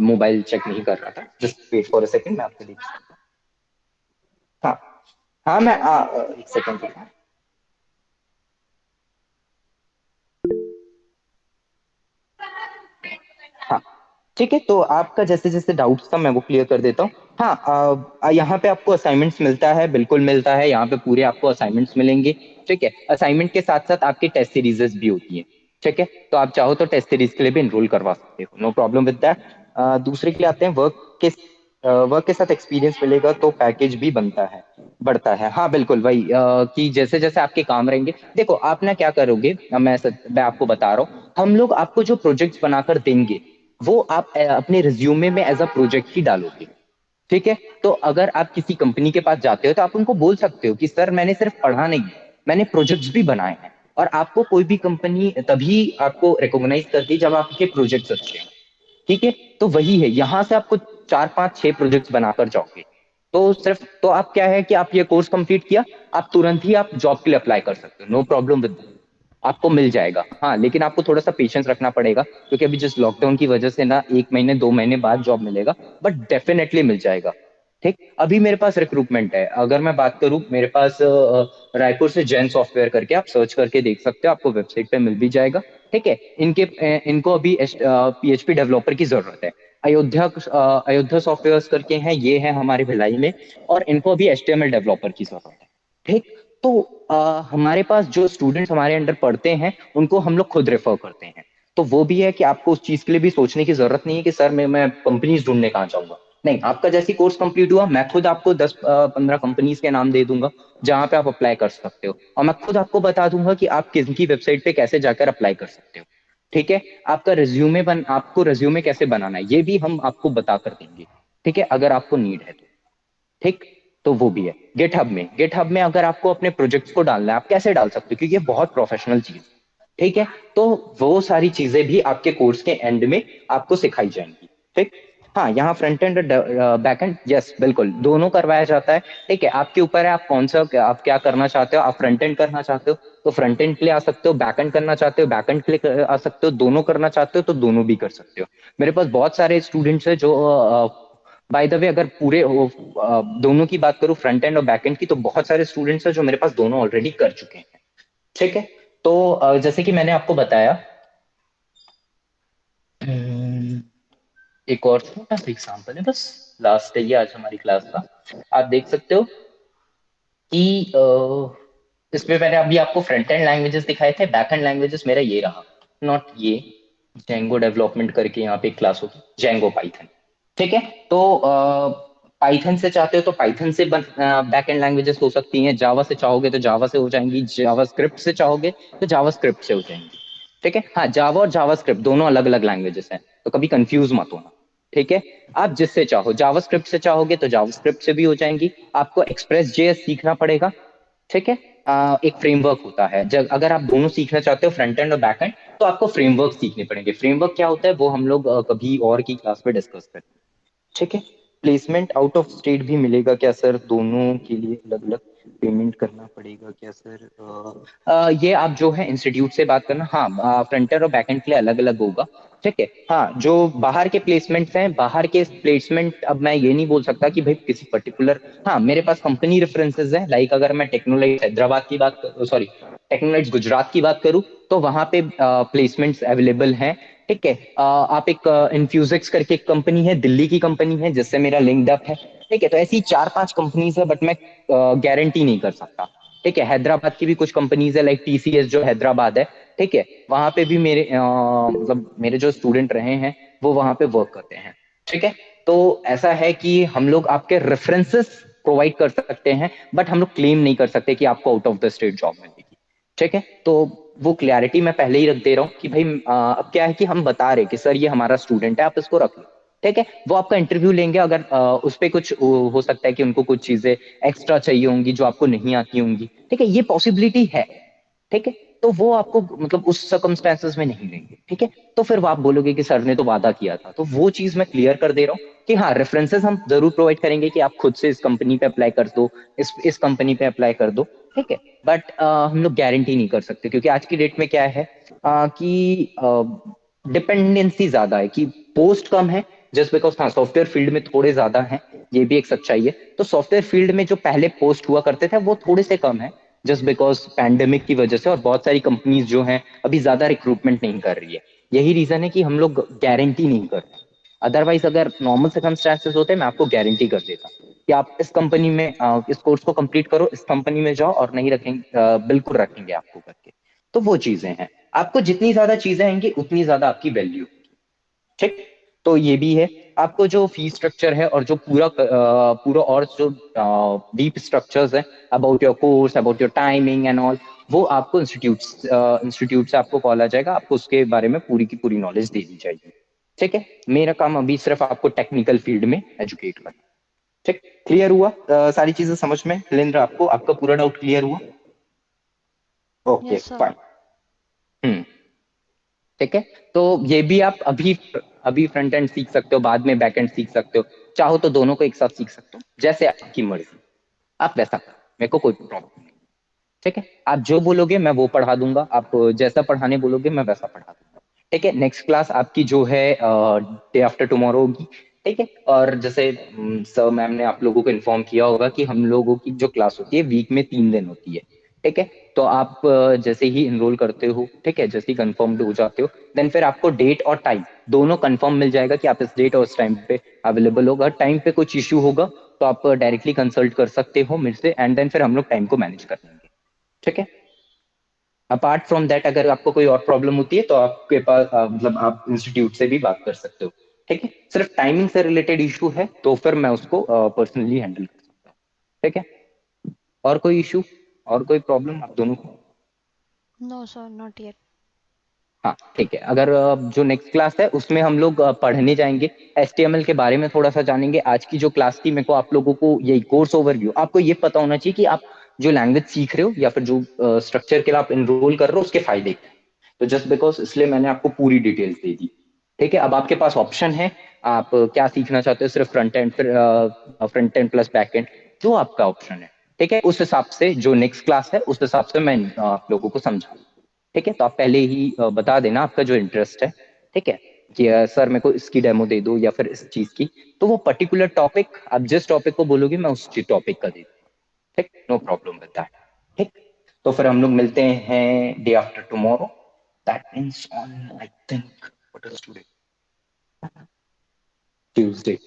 मोबाइल चेक नहीं कर रहा था, just wait for a second, मैं आपको देख सकता हूँ। हाँ, हाँ, मैं एक सेकंड। हाँ, ठीक है, तो आपका जैसे जैसे डाउट्स था मैं वो क्लियर कर देता हूँ। हाँ, यहाँ पे आपको असाइनमेंट्स मिलता है, बिल्कुल मिलता है, यहाँ पे पूरे आपको असाइनमेंट्स मिलेंगे। ठीक है, असाइनमेंट के साथ साथ आपकी टेस्ट सीरीजेस भी होती है। ठीक है, तो आप चाहो तो टेस्ट सीरीज के लिए भी इनरोल करवा सकते हो, नो प्रॉब्लम विद दैट। दूसरे के लिए आते हैं, वर्क के साथ एक्सपीरियंस मिलेगा तो पैकेज भी बनता है, बढ़ता है। हाँ बिल्कुल वही, कि जैसे जैसे आपके काम रहेंगे, देखो आप ना क्या करोगे, मैं आपको बता रहा हूँ, हम लोग आपको जो प्रोजेक्ट्स बनाकर देंगे वो आप अपने रिज्यूमे में एज अ प्रोजेक्ट ही डालोगे। ठीक है, तो अगर आप किसी कंपनी के पास जाते हो तो आप उनको बोल सकते हो कि सर मैंने सिर्फ पढ़ा नहीं, मैंने प्रोजेक्ट्स भी बनाए हैं। और आपको कोई भी कंपनी तभी आपको रिकॉग्नाइज करती है जब आपके प्रोजेक्ट्स अच्छे हैं। ठीक है, तो वही है, यहां से आपको 4 5 6 प्रोजेक्ट्स बनाकर जाओगे, तो सिर्फ तो आप क्या है कि आप ये कोर्स कंप्लीट किया, आप तुरंत ही आप जॉब के लिए अप्लाई कर सकते हो, नो प्रॉब्लम विद, आपको मिल जाएगा। हाँ, लेकिन आपको थोड़ा सा पेशेंस रखना पड़ेगा क्योंकि अभी जिस लॉकडाउन की वजह से ना 1 महीने 2 महीने बाद जॉब मिलेगा, बट डेफिनेटली मिल जाएगा। ठीक, अभी मेरे पास रिक्रूटमेंट है, अगर मैं बात करूं मेरे पास रायपुर से जैन सॉफ्टवेयर करके आप सर्च करके देख सकते हो, आपको वेबसाइट पे मिल भी जाएगा। ठीक है, इनको अभी पीएचपी डेवलपर की जरूरत है। अयोध्या सॉफ्टवेयर करके हैं, ये है हमारे भिलाई में, और इनको अभी एचटीएमएल डेवलपर की जरूरत है। ठीक, तो हमारे पास जो स्टूडेंट्स हमारे अंडर पढ़ते हैं उनको हम लोग खुद रेफर करते हैं। तो वो भी है कि आपको उस चीज के लिए भी सोचने की जरूरत नहीं है कि सर मैं कंपनीज ढूंढने कहाँ जाऊंगा। नहीं, आपका जैसी कोर्स कंप्लीट हुआ मैं खुद आपको 10-15 कंपनीज के नाम दे दूंगा जहां पे आप अप्लाई कर सकते हो, और मैं खुद आपको बता दूंगा कि आप किनकी वेबसाइट पे कैसे जाकर अप्लाई कर सकते हो। ठीक है, आपको रेज्यूमे कैसे बनाना है ये भी हम आपको बता कर देंगे। ठीक है, अगर आपको नीड है तो। ठीक, तो वो भी है। गिटहब में अगर आपको अपने प्रोजेक्ट्स को डालना है आप कैसे डाल सकते हो, क्योंकि ये बहुत प्रोफेशनल चीज है। ठीक है, तो वो सारी चीजें भी आपके कोर्स के एंड में आपको सिखाई जाएंगी। ठीक, हाँ, यहाँ front end back and, yes बिल्कुल दोनों करवाया जाता है। ठीक है, आपके ऊपर है आप कौन सा आप क्या करना चाहते हो। आप फ्रंट एंड करना चाहते हो तो फ्रंट एंड के लिए आ सकते हो, बैक एंड करना चाहते हो बैक एंड के लिए आ सकते हो, दोनों करना चाहते हो तो दोनों भी कर सकते हो। मेरे पास बहुत सारे स्टूडेंट्स हैं जो बाय द वे, अगर दोनों की बात करूं फ्रंट एंड और बैक एंड की, तो बहुत सारे स्टूडेंट्स हैं जो मेरे पास दोनों ऑलरेडी कर चुके हैं। ठीक है, तो जैसे कि मैंने आपको बताया, हम्म, एक और छोटा सा एग्जांपल है, बस लास्ट है ये आज हमारी क्लास का। आप देख सकते हो कि इसमें मैंने अभी आपको फ्रंट एंड लैंग्वेजेस दिखाए थे, बैक एंड लैंग्वेजेस मेरा ये रहा, नॉट ये। जेंगो डेवलपमेंट करके यहाँ पे एक क्लास होगी, जेंगो पाइथन। ठीक है, तो पाइथन से चाहते हो तो पाइथन से बैक एंड लैंग्वेजेस हो सकती हैं, जावा से चाहोगे तो जावा से हो जाएंगी, जावा स्क्रिप्ट से चाहोगे तो जावा स्क्रिप्ट से हो जाएंगी। ठीक है, हाँ, जावा और जावा स्क्रिप्ट दोनों अलग अलग लैंग्वेजेस हैं, तो कभी कंफ्यूज मत होना। ठीक है, आप जिससे चाहो, जावा स्क्रिप्ट से चाहोगे तो जावा स्क्रिप्ट से भी हो जाएंगी। आपको एक्सप्रेस जेएस सीखना पड़ेगा। ठीक है, एक फ्रेमवर्क होता है, जब अगर आप दोनों सीखना चाहते हो फ्रंट एंड और बैक एंड, तो आपको फ्रेमवर्क सीखने पड़ेंगे। फ्रेमवर्क क्या होता है वो हम लोग कभी और की क्लास में डिस्कस करेंगे। ठीक है, प्लेसमेंट आउट ऑफ स्टेट भी मिलेगा क्या सर, दोनों के लिए अलग अलग पेमेंट करना पड़ेगा क्या सर। ये आप जो है इंस्टीट्यूट से बात करना, हाँ, फ्रंटर और बैकएंड के लिए अलग अलग होगा। ठीक है, हाँ, जो बाहर के प्लेसमेंट्स हैं, बाहर के प्लेसमेंट अब मैं ये नहीं बोल सकता कि भाई किसी पर्टिकुलर, हाँ, मेरे पास कंपनी रेफरेंसेस है, लाइक अगर मैं टेक्नोलॉजी हैदराबाद की बात, सॉरी, टेक्नोलॉजी गुजरात की बात करूँ तो वहां पे प्लेसमेंट्स अवेलेबल हैं। ठीक है, आप एक इन्फ्यूजिक्स करके एक कंपनी है, दिल्ली की कंपनी है जिससे मेरा लिंक्ड अप है। ठीक है, तो ऐसी 4-5 कंपनीज है, बट मैं गारंटी नहीं कर सकता। ठीक है, हैदराबाद की भी कुछ कंपनीज है, लाइक टीसीएस जो हैदराबाद है। ठीक है, वहां पे भी मतलब मेरे जो स्टूडेंट रहे हैं वो वहां पे वर्क करते हैं। ठीक है, तो ऐसा है कि हम लोग आपके रेफरेंसेस प्रोवाइड कर सकते हैं, बट हम लोग क्लेम नहीं कर सकते कि आपको out of the state job मिलेगी। ठीक है, तो वो क्लैरिटी मैं पहले ही रख दे रहा हूँ कि भाई अब क्या है कि हम बता रहे कि सर ये हमारा स्टूडेंट है, आप इसको रख लो। ठीक है, वो आपका इंटरव्यू लेंगे, अगर उस पे कुछ हो सकता है कि उनको कुछ चीजें एक्स्ट्रा चाहिए होंगी जो आपको नहीं आती होंगी। ठीक है, ये पॉसिबिलिटी है। ठीक है, तो वो आपको मतलब उस सर्कमस्टेंसेस में नहीं लेंगे। ठीक है, तो फिर वो आप बोलोगे कि सर ने तो वादा किया था, तो वो चीज मैं क्लियर कर दे रहा हूँ कि हाँ, रेफरेंसेस हम जरूर प्रोवाइड करेंगे कि आप खुद से इस कंपनी पे अप्लाई कर दो, इस कंपनी पे अप्लाई कर दो। ठीक है, बट हम लोग गारंटी नहीं कर सकते, क्योंकि आज की डेट में क्या है कि डिपेंडेंसी ज्यादा है, कि पोस्ट कम है, जस्ट बिकॉज, हाँ, सॉफ्टवेयर फील्ड में थोड़े ज्यादा है, ये भी एक सच्चाई है। तो सॉफ्टवेयर फील्ड में जो पहले पोस्ट हुआ करते थे वो थोड़े से कम है, जस्ट बिकॉज पैंडेमिक की वजह से, और बहुत सारी कंपनीज जो हैं अभी ज्यादा रिक्रूटमेंट नहीं कर रही है। यही रीजन है कि हम लोग गारंटी नहीं करते। अदरवाइज अगर नॉर्मल सर्कमस्टेंसेस होते मैं आपको गारंटी कर देता कि आप इस कंपनी में इस कोर्स को कंप्लीट करो, इस कंपनी में जाओ, और नहीं रखेंगे, बिल्कुल रखेंगे आपको करके। तो वो चीजें हैं, आपको जितनी ज्यादा चीजें आएंगी उतनी ज्यादा आपकी वैल्यू। ठीक, तो ये भी है। आपको जो फी स्ट्रक्चर है और जो पूरा और जो डीप स्ट्रक्चर्स है about your course, about your timing and all, वो आपको इंस्टीट्यूट से आपको कॉल आ जाएगा, आपको उसके बारे में पूरी की पूरी नॉलेज दे दी जाएगी। ठीक है, मेरा काम अभी सिर्फ आपको टेक्निकल फील्ड में एजुकेट करना। ठीक, क्लियर हुआ सारी चीजें समझ में, लिंद्र आपको आपका पूरा डाउट क्लियर हुआ। Okay, yes sir. फाइन। हम्म, ठीक है, तो ये भी आप अभी अभी फ्रंट एंड सीख सकते हो, बाद में बैक एंड सीख सकते हो, चाहो तो दोनों को एक साथ सीख सकते हो, जैसे आपकी मर्जी, आप वैसा करो, मेरे को कोई प्रॉब्लम नहीं। ठीक है, आप जो बोलोगे मैं वो पढ़ा दूंगा, आप जैसा पढ़ाने बोलोगे मैं वैसा पढ़ा दूंगा। ठीक है, नेक्स्ट क्लास आपकी जो है डे आफ्टर टुमारो होगी। ठीक है। और जैसे सर मैम ने आप लोगों को इन्फॉर्म किया होगा कि हम लोगों की जो क्लास होती है वीक में 3 दिन होती है। ठीक है। तो आप जैसे ही इनरोल करते हो, ठीक है, जैसे ही कंफर्म हो जाते हो, देन फिर आपको डेट और टाइम दोनों कंफर्म मिल जाएगा कि आप इस डेट और इस टाइम पे अवेलेबल होगा। टाइम पे कुछ इश्यू होगा तो आप डायरेक्टली कंसल्ट कर सकते हो मेरे से, एंड देन फिर हम लोग टाइम को मैनेज कर लेंगे। ठीक है। अपार्ट फ्रॉम दैट अगर आपको कोई और प्रॉब्लम होती है तो आपके पास मतलब आप इंस्टीट्यूट से भी बात कर सकते हो। ठीक है। सिर्फ टाइमिंग से रिलेटेड इशू है तो फिर मैं उसको पर्सनली हैंडल कर सकता हूँ। ठीक है। और कोई इशू और कोई प्रॉब्लम आप दोनों को? No sir, not yet. हाँ ठीक है। अगर जो नेक्स्ट क्लास है उसमें हम लोग पढ़ने जाएंगे, HTML के बारे में थोड़ा सा जानेंगे। आज की जो क्लास थी मेरे को आप लोगों को यही कोर्स ओवरव्यू, आपको ये पता होना चाहिए कि आप जो लैंग्वेज सीख रहे हो या फिर जो स्ट्रक्चर के लिए आप एनरोल कर रहे हो उसके फायदे क्या हैं। तो जस्ट बिकॉज इसलिए मैंने आपको पूरी डिटेल्स दे दी। ठीक है। अब आपके पास ऑप्शन है, आप क्या सीखना चाहते हो, सिर्फ front end plus back and, जो आपका ऑप्शन है। ठीक है। उस हिसाब से जो नेक्स्ट क्लास है उस हिसाब से मैं आप लोगों को समझा। ठीक है। तो आप पहले ही बता देना आपका जो इंटरेस्ट है। ठीक है। कि सर मेरे को इसकी डेमो दे दो या फिर इस चीज की, तो वो पर्टिकुलर टॉपिक आप जिस टॉपिक को बोलोगे मैं उस टॉपिक का दे दूंगा। ठीक, नो प्रॉब्लम विद दैट। ठीक। तो फिर हम लोग मिलते हैं day after tomorrow, that means on I think what is today, Tuesday.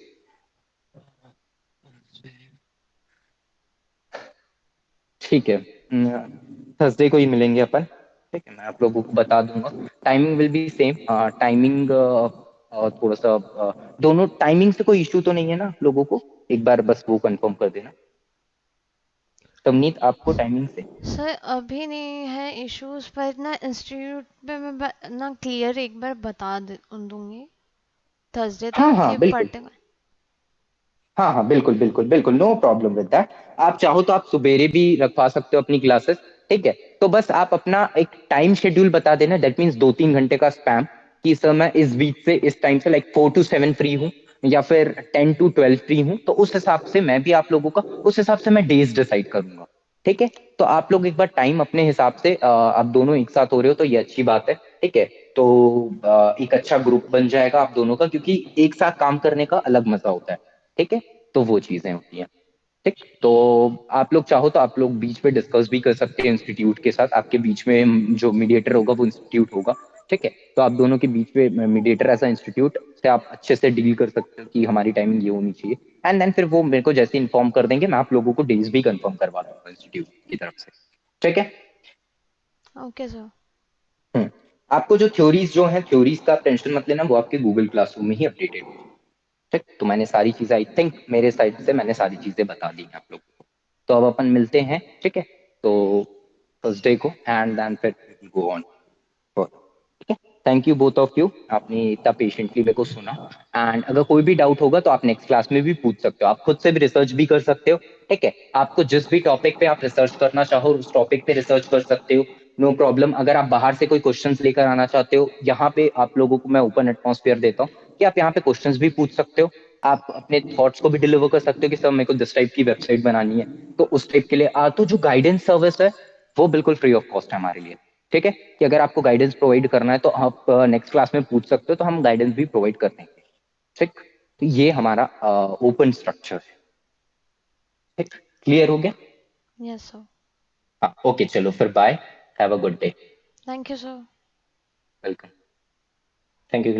ठीक है। थर्सडे को ही मिलेंगे अपन। ठीक है। मैं आप लोगों को बता दूंगा। Timing will be same. Timing थोड़ा सा दोनों टाइमिंग से कोई इश्यू तो नहीं है ना आप लोगों को? एक बार बस वो कंफर्म कर देना। तवनीत आपको टाइमिंग से? सर अभी नहीं है इश्यूज, पर ना इंस्टीट्यूट पे मैं ना क्लियर एक बार दूंगी थर्सडे हाँ तक हाँ कि बिल्कुल। पर्टिकुलर। हाँ हाँ बिल्कुल बिल्कुल बिल्कुल, नो प्रॉब्लम विद दैट। आप चाहो तो आप सुबेरे भी रखवा सकते हो अपनी क्लासेस। ठीक है। तो बस आप अपना एक टाइम शेड्यूल बता देना, दैट मीन्स 2-3 घंटे का स्पैम, कि सर मैं इस वीक से इस टाइम से लाइक 4 to 7 फ्री हूँ या फिर 10 to 12 फ्री हूँ। तो उस हिसाब से मैं भी आप लोगों का उस हिसाब से मैं डेज डिसाइड करूंगा। ठीक है। तो आप लोग एक बार टाइम अपने हिसाब से आप दोनों एक साथ हो रहे हो तो ये अच्छी बात है। ठीक है। तो एक अच्छा ग्रुप बन जाएगा आप दोनों का, क्योंकि एक साथ काम करने का अलग मजा होता है। ठीक है। तो वो चीजें होती हैं। ठीक। तो आप लोग चाहो तो आप लोग बीच में डिस्कस भी कर सकते हैं इंस्टीट्यूट के साथ। आपके बीच में जो मीडिएटर होगा वो इंस्टीट्यूट होगा। ठीक है। तो आप दोनों के बीच में मीडिएटर ऐसा इंस्टीट्यूट से आप अच्छे से डील कर सकते हो कि हमारी टाइमिंग ये होनी चाहिए। एंड देन फिर वो मेरे को जैसे इन्फॉर्म कर देंगे मैं आप लोगों को डेज भी कंफर्म करवा दूंगा इंस्टीट्यूट की तरफ से। ठीक है। Okay sir. हम्म। आपको जो थ्योरीज जो है थ्योरीज का आप टेंशन मत लेना, वो आपके गूगल क्लासरूम में ही अपडेटेड हो। ठीक। तो मैंने सारी चीजें आई थिंक मेरे साइड से मैंने सारी चीजें बता दी हैं आप लोगों को। तो अब अपन मिलते हैं। ठीक है। तो थर्सडे को, एंड देन फिर गो ऑन। ठीक है। Thank you both of you, आपने इतना पेशेंटली मेरे को सुना। एंड अगर कोई भी डाउट होगा तो आप नेक्स्ट क्लास में भी पूछ सकते हो, आप खुद से भी रिसर्च भी कर सकते हो। ठीक है। आपको जिस भी टॉपिक पे आप रिसर्च करना चाहो उस टॉपिक पे रिसर्च कर सकते हो। No problem. अगर आप बाहर से कोई क्वेश्चंस लेकर आना चाहते हो, यहाँ पे आप लोगों को मैं ओपन एटमॉस्फेयर देता हूँ कि आप यहाँ पे क्वेश्चंस भी पूछ सकते हो। आप अपने थॉट्स को भी डिलीवर कर सकते हो कि सर मेरे को दिस टाइप की वेबसाइट बनानी है। तो उस टाइप के लिए तो जो गाइडेंस सर्विस है वो बिल्कुल फ्री ऑफ कॉस्ट है हमारे लिए। ठीक है। कि अगर आपको गाइडेंस प्रोवाइड करना है तो आप नेक्स्ट क्लास में पूछ सकते हो, तो हम गाइडेंस भी प्रोवाइड कर देंगे। ठीक। तो ये हमारा ओपन स्ट्रक्चर है। ठीक। क्लियर हो गया? Yes sir. हाँ ओके, चलो फिर bye. Have a good day. Thank you sir. Welcome. Thank you,